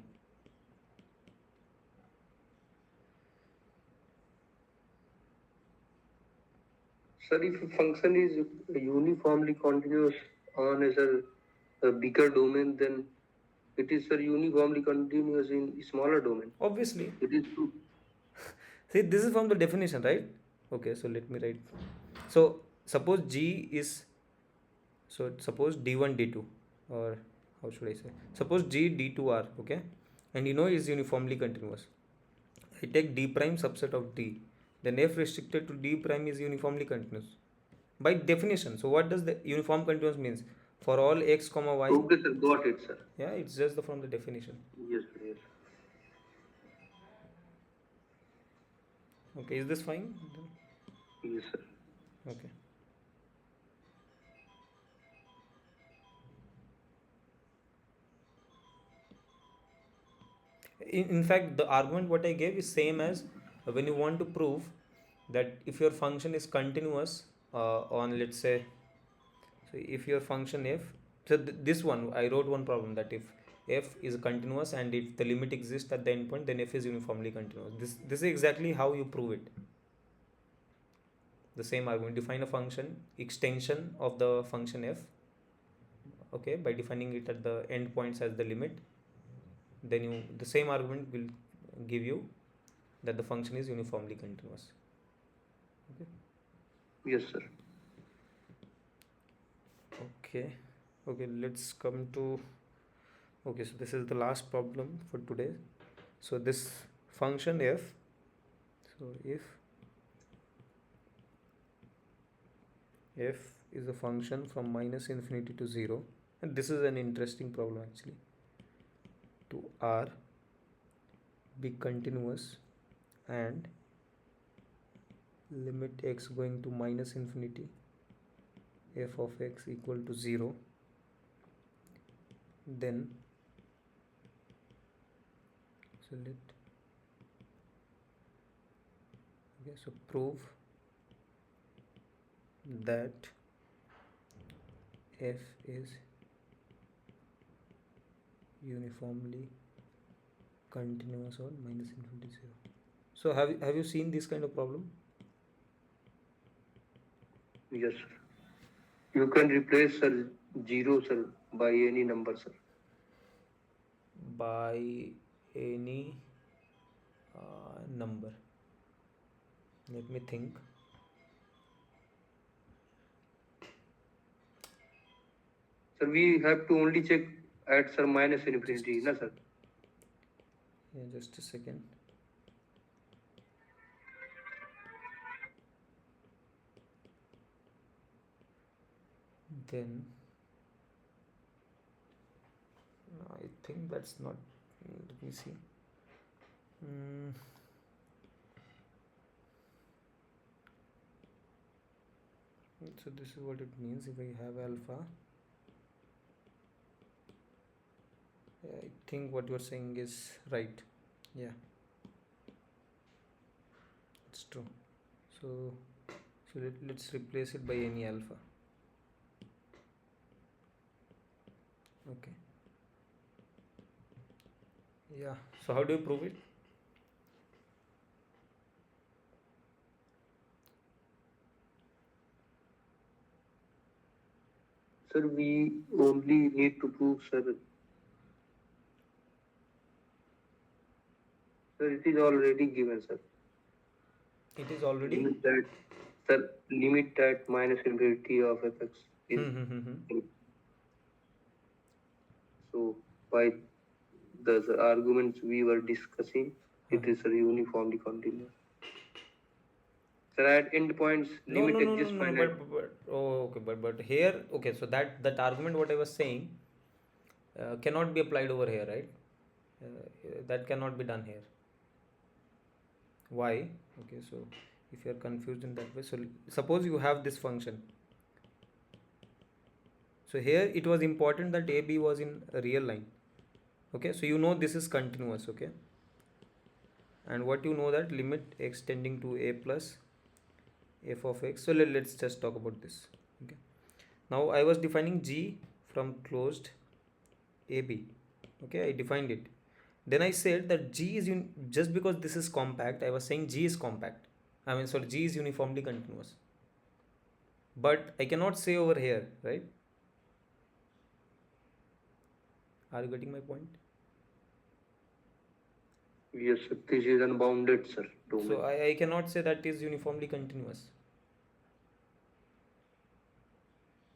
Sir, if a function is uniformly continuous on a bigger domain, then it is, sir, uniformly continuous in smaller domain. Obviously. It is true. See, this is from the definition, right? Okay, so let me write. So suppose G is, so suppose D1 D2, or how should I say, suppose G D2 R, okay, and you know is uniformly continuous. I take D prime subset of D, then F restricted to D prime is uniformly continuous by definition. So what does the uniform continuous means? For all x comma y. Okay, sir, got it, sir. Yeah, it's just from the definition. Yes, sir, yes. Okay, is this fine? Yes, sir. Okay. In fact, the argument what I gave is same as when you want to prove that if your function is continuous on, let's say, so if your function f, so this one I wrote one problem that if f is continuous and if the limit exists at the endpoint, then f is uniformly continuous. This is exactly how you prove it. The same argument, define a function extension of the function f, okay, by defining it at the endpoints as the limit, then you, the same argument will give you that the function is uniformly continuous. Okay. Yes, sir. Okay, let's come to, okay, so this is the last problem for today. So this function f, so if f is a function from minus infinity to 0, and this is an interesting problem actually, to R be continuous and limit x going to minus infinity f of x equal to 0, then so prove that f is uniformly continuous on minus infinity 0. So have you seen this kind of problem? Yes, sir. You can replace, sir, 0, sir, by any number, sir. By any number. Let me think. Sir, we have to only check at, sir, minus infinity, na, sir? Yeah, just a second. Then I think that's not, let me see. So this is what it means if I have alpha. I think what you're saying is right. Yeah, it's true. So let's replace it by any alpha. Okay. Yeah, so how do you prove it? Sir, we only need to prove, sir. Sir, it is already given, sir. It is already limit that minus infinity of fx is. So by the arguments we were discussing, it is uniformly continuous. So at endpoints, limit exists finite. But here, okay, so that argument what I was saying cannot be applied over here, right? That cannot be done here. Why? Okay, so if you are confused in that way, so suppose you have this function. So here it was important that AB was in a real line. Okay, so you know this is continuous. Okay, and what you know that limit x tending to a plus f of x. So let's just talk about this. Okay, now I was defining g from closed AB. Okay, I defined it. Then I said that G is just because this is compact, I was saying G is compact. I mean, sorry, G is uniformly continuous. But I cannot say over here, right? Are you getting my point? Yes, sir. This is unbounded, sir. Domain. So I cannot say that is uniformly continuous.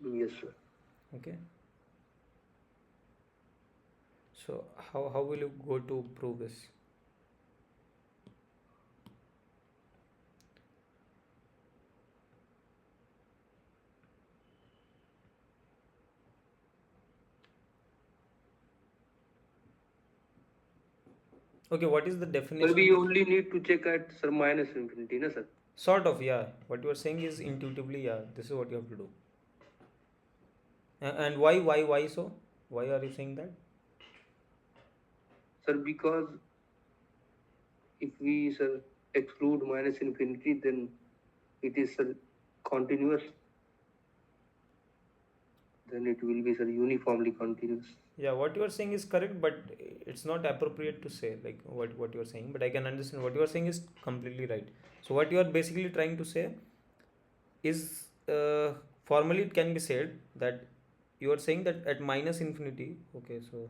Yes, sir. Okay. So how will you go to prove this? Okay, what is the definition? But we only need to check at sir minus infinity, na sir? Sort of, yeah. What you are saying is intuitively, yeah. This is what you have to do. And why so? Why are you saying that? Sir, because if we sir exclude minus infinity, then it is sir continuous. Then it will be sir uniformly continuous. Yeah, what you are saying is correct, but it's not appropriate to say like what you are saying. But I can understand what you are saying is completely right. So what you are basically trying to say is formally it can be said that you are saying that at minus infinity. Okay, so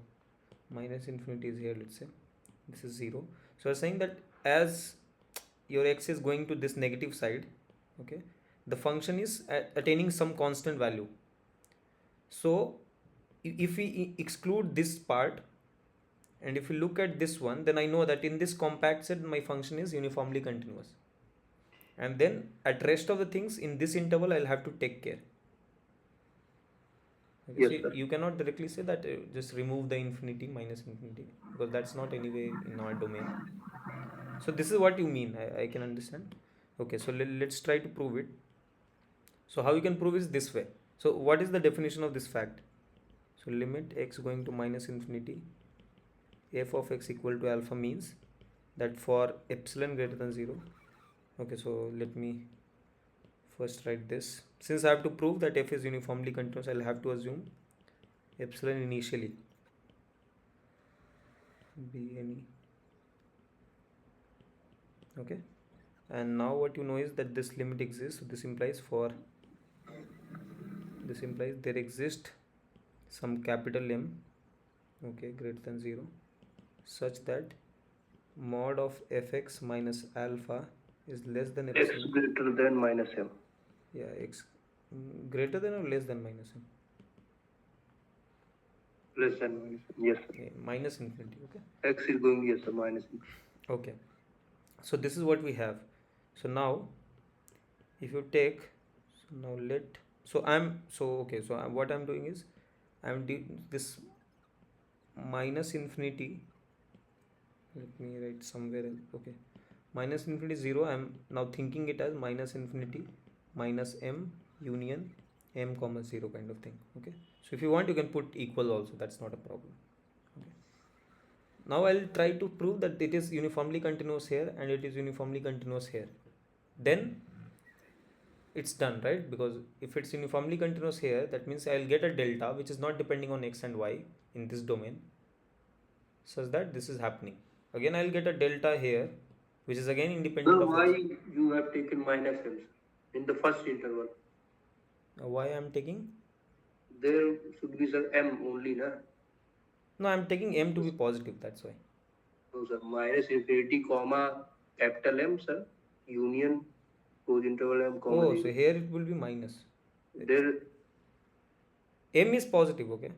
minus infinity is here. Let's say this is 0. So you are saying that as your x is going to this negative side, okay, the function is attaining some constant value. So if we exclude this part and if we look at this one, then I know that in this compact set my function is uniformly continuous, and then at rest of the things in this interval I'll have to take care. Okay, Yes, so sir. you cannot directly say that just remove the infinity minus infinity, because that's not anyway in our domain. So this is what you mean. I can understand. Okay, so let's try to prove it. So how you can prove is this way. So what is the definition of this fact? So limit x going to minus infinity f of x equal to alpha means that for epsilon greater than 0. Okay, so let me first write this. Since I have to prove that f is uniformly continuous, I'll have to assume epsilon initially be any. Okay, and now what you know is that this limit exists. So this implies there exists some capital M, okay, greater than 0, such that mod of fx minus alpha is less than X epsilon. greater than minus m. Yeah, x greater than or less than minus m? Less than minus m. Yes, sir. Yeah, minus infinity. Okay. X is going yes, sir, minus infinity. Okay. So this is what we have. So now, if you take, so now let, so I'm, so okay, so what I'm doing is, this minus infinity, let me write somewhere else. Okay, minus infinity 0, I'm now thinking it as minus infinity minus m union m comma 0 kind of thing. Okay, so if you want you can put equal also, that's not a problem. Okay, now I'll try to prove that it is uniformly continuous here and it is uniformly continuous here. Then it's done, right? Because if it's uniformly continuous here, that means I'll get a delta which is not depending on x and y in this domain, such that this is happening. Again I'll get a delta here which is again independent So of why x. you have taken minus m, sir, in the first interval? Why I'm taking? There should be sir m only, na? No, I'm taking m to be positive, that's why. So sir, minus infinity comma capital M, sir, union close interval m comma Oh, 0. so here it will be minus. There M is positive, okay?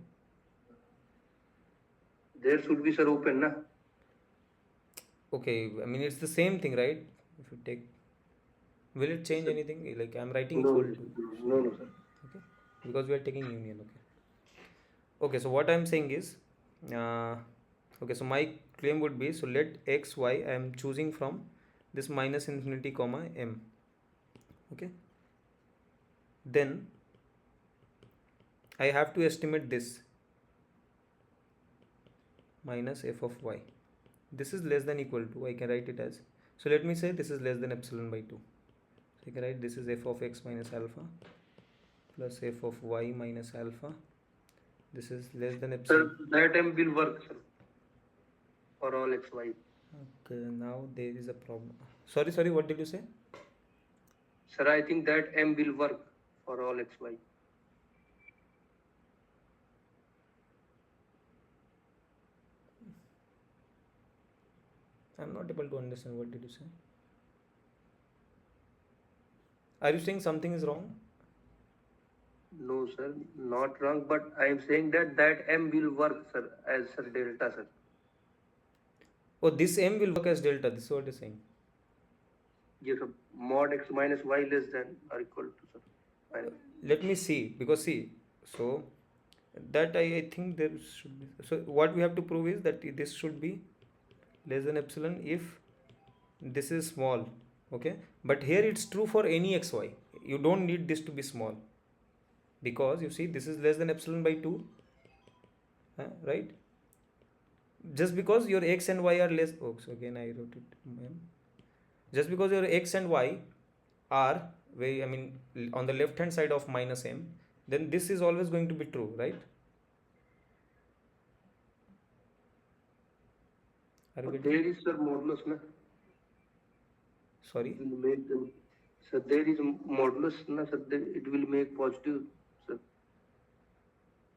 there should be sir open, na? Okay, I mean it's the same thing, right? If you take, will it change anything? Like I'm writing No, equal to, no, no, sir. okay? Because we are taking union, okay? Okay, so what I'm saying is, okay, so my claim would be, so let x, y, I am choosing from this minus infinity comma m, okay? Then I have to estimate this minus f of y. this is less than equal to, I can write it as, so let me say this is less than epsilon by 2. So I can write this is f of x minus alpha plus f of y minus alpha. This is less than epsilon. Sir, that m will work, sir, for all x, y. Okay, now there is a problem. Sorry, what did you say? Sir, I think that m will work for all x, y. I'm not able to understand. What did you say? Are you saying something is wrong? No, sir, not wrong, but I am saying that that m will work, sir, as sir delta, sir. Oh, this m will work as delta. This is what you're saying. Yes, sir. Mod x minus y less than or equal to, sir. Let me see, because see, so that I think there should be, so what we have to prove is that this should be less than epsilon if this is small, okay, but here it's true for any xy. You don't need this to be small, because you see this is less than epsilon by 2, right? Just because your x and y are less, oh, so again I wrote it, just because your x and y are very, I mean, on the left hand side of minus m, then this is always going to be true, right? Are you getting? There is, sir, modulus, na? Sorry? It will make them, sir, there is modulus, na, sir, it will make positive, sir.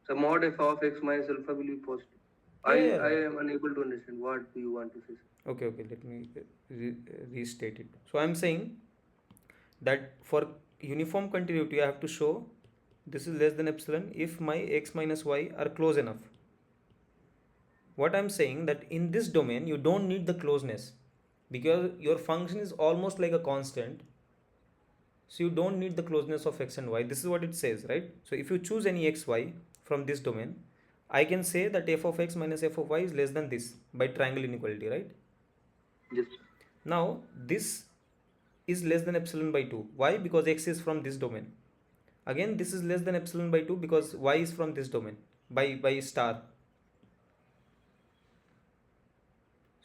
So mod f of x minus alpha will be positive. Yeah. I am unable to understand what do you want to say, sir. Okay, let me restate it. So I'm saying that for uniform continuity, I have to show this is less than epsilon if my x minus y are close enough. What I'm saying that in this domain, you don't need the closeness because your function is almost like a constant. So you don't need the closeness of x and y. This is what it says, right? So if you choose any xy from this domain, I can say that f of x minus f of y is less than this by triangle inequality, right? Yes. Now this is less than epsilon by 2. Why? Because x is from this domain. Again, this is less than epsilon by 2 because y is from this domain by star.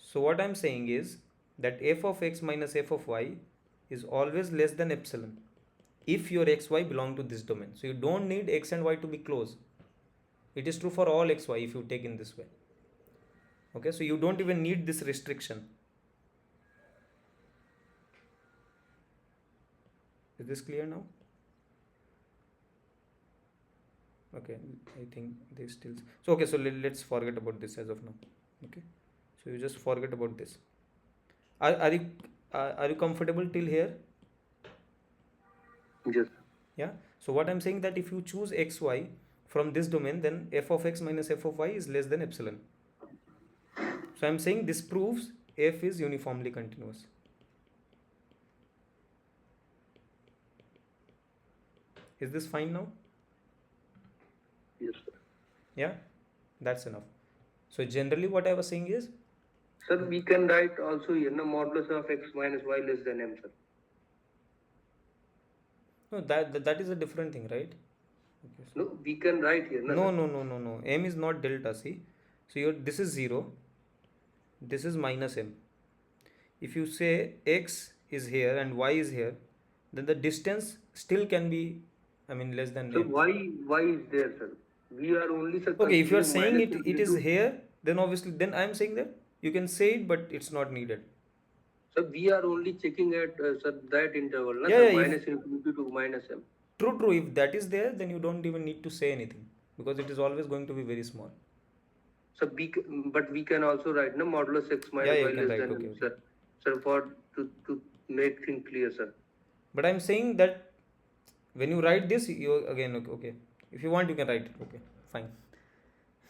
So what I'm saying is that f of x minus f of y is always less than epsilon if your xy belong to this domain. So you don't need x and y to be close. It is true for all xy if you take in this way. Okay, so you don't even need this restriction. Is this clear now? Okay, I think they still, so okay, so let's forget about this as of now. Okay, so you just forget about this. Are you comfortable till here? Yes. Yeah, so what I'm saying that if you choose xy from this domain, then f of x minus f of y is less than epsilon. So I'm saying this proves f is uniformly continuous. Is this fine now? Yes, sir. Yeah, that's enough. So generally what I was saying is, sir, we can write also here, na, modulus of x minus y less than m, sir. no, that is a different thing, right? Okay, so no, we can write here. No. M is not delta. See, so this is 0. This is minus m. If you say x is here and y is here, then the distance still can be, I mean, less than So m. why is there, sir? We are only, sir. Okay, if you are considering saying it is here, then obviously, then I am saying that you can say it, but it's not needed. So we are only checking at sir, that interval, na, Yeah, sir, yeah, minus infinity to minus m. True. If that is there, then you don't even need to say anything because it is always going to be very small. So but we can also write, no, modulus x minus Yeah, y you can less write, than okay, m, sir. Sir, for to make things clear, sir. But I'm saying that when you write this, you again, okay. If you want, you can write it. Okay, fine.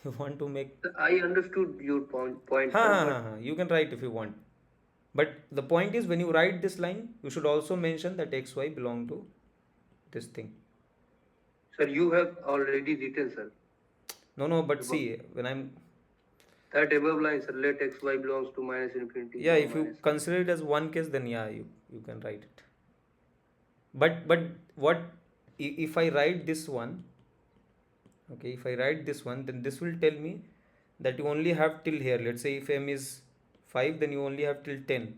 You want to make. Sir, I understood your point, sir. You can write if you want. But the point is, when you write this line, you should also mention that xy belong to this thing. Sir, you have already written, sir. No, but see, when I'm. That above line, sir, let xy belongs to minus infinity. Yeah, if you consider it as one case, then yeah, you can write it. But what if I write this one? Okay, if I write this one, then this will tell me that you only have till here. Let's say if m is 5, then you only have till 10,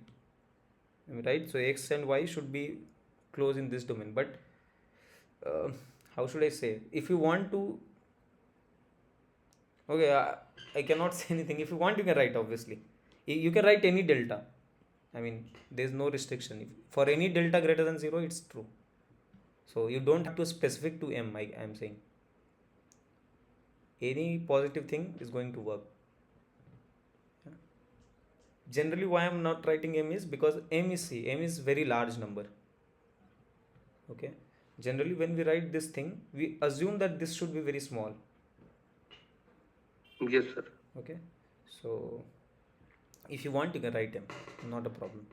right? So x and y should be close in this domain. But how should I say, if you want to, okay, I cannot say anything. If you want, you can write, obviously. You can write any delta. I mean, there's no restriction. For any delta greater than 0, it's true. So you don't have to specific to m. I'm saying any positive thing is going to work. Generally, why I'm not writing m is because m is very large number. Okay, generally when we write this thing, we assume that this should be very small. Yes, sir. Okay, so if you want, you can write m, not a problem.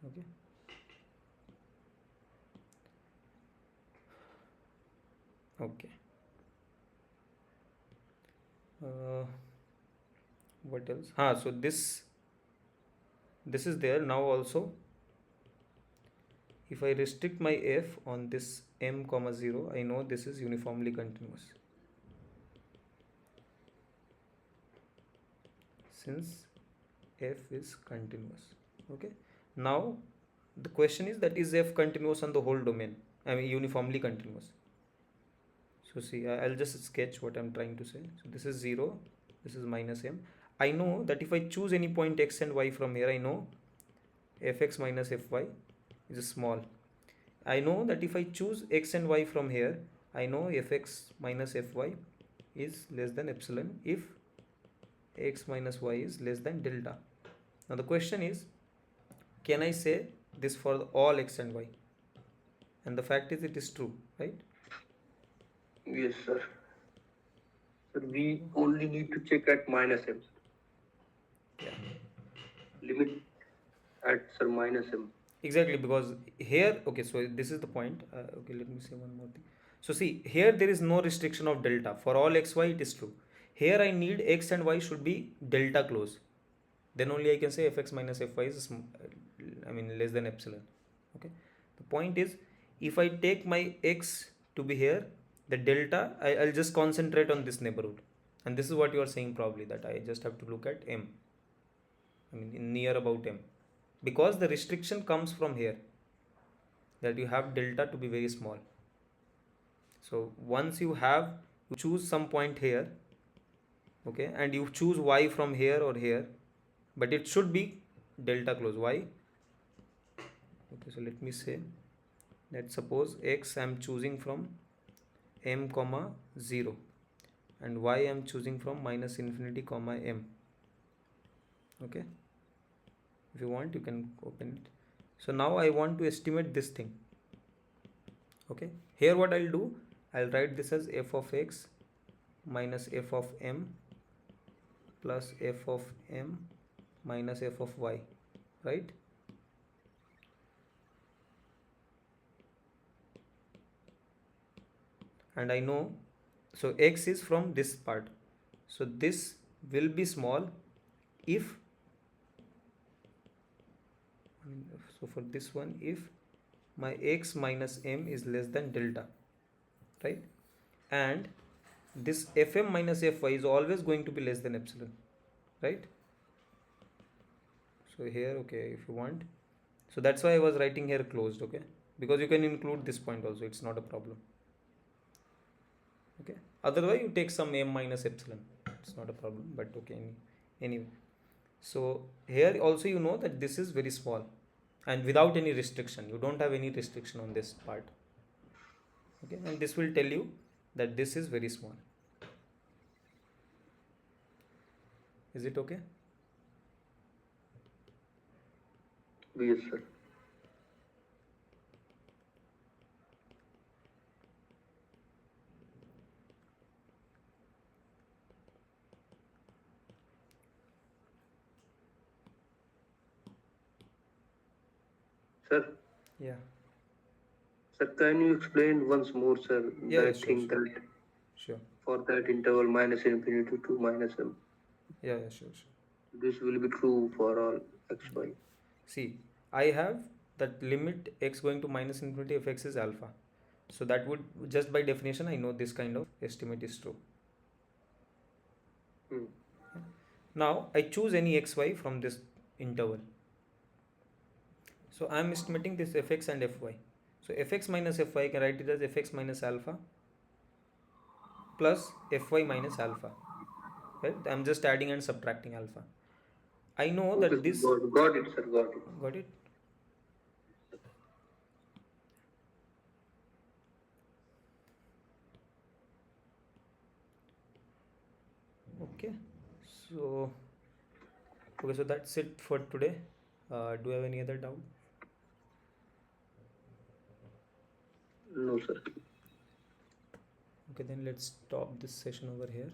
Okay, okay. What else? So this is there now also. If I restrict my f on this m comma 0, I know this is uniformly continuous, since f is continuous. Okay, now the question is that is f continuous on the whole domain? I mean, uniformly continuous. So see, I'll just sketch what I'm trying to say. So this is 0, this is minus m. I know that if I choose any point x and y from here, I know fx minus fy is small. I know that if I choose x and y from here, I know fx minus fy is less than epsilon if x minus y is less than delta. Now the question is, can I say this for all x and y? And the fact is, it is true, right? Yes, sir. Sir, we only need to check at minus m. Yeah. Limit at, sir, minus m. Exactly, because here, okay, so this is the point. Okay, let me say one more thing. So see, here there is no restriction of delta. For all xy, it is true. Here I need x and y should be delta close. Then only I can say fx minus fy is, I mean, less than epsilon. Okay. The point is, if I take my x to be here, the delta, I'll just concentrate on this neighborhood. And this is what you are saying probably, that I just have to look at m. I mean, near about m. Because the restriction comes from here, that you have delta to be very small. So once you choose some point here, okay, and you choose y from here or here, but it should be delta close. Why? Okay, so let me say that suppose x I am choosing from m comma 0 and y I am choosing from minus infinity comma m. Okay, if you want, you can open it. So now I want to estimate this thing. Okay, here what I'll do, I'll write this as f of x minus f of m plus f of m minus f of y, right? And I know, so x is from this part, so this will be small if, so for this one, if my x minus m is less than delta, right? And this fm minus fy is always going to be less than epsilon, right? So here, okay, if you want, so that's why I was writing here closed, okay, because you can include this point also, it's not a problem. Okay, otherwise you take some m minus epsilon, it's not a problem, but okay, anyway. So here also you know that this is very small and without any restriction, you don't have any restriction on this part. Okay, and this will tell you that this is very small. Is it okay? Yes, sir. Sir? Yeah. Sir, can you explain once more, sir, Yeah, that sure, thing sure. that Sure. for that interval minus infinity to minus m? Yeah, sure. This will be true for all xy. See, I have that limit x going to minus infinity if x is alpha. So that would, just by definition, I know this kind of estimate is true. Now I choose any xy from this interval. So I am estimating this fx and fy. So fx minus fy, I can write it as fx minus alpha plus fy minus alpha. Right? I'm just adding and subtracting alpha. I know Okay, that sir. this, Got it, sir. Got it. got it? Okay. So, okay, so that's it for today. Do you have any other doubt? No, sir. Okay, then let's stop this session over here.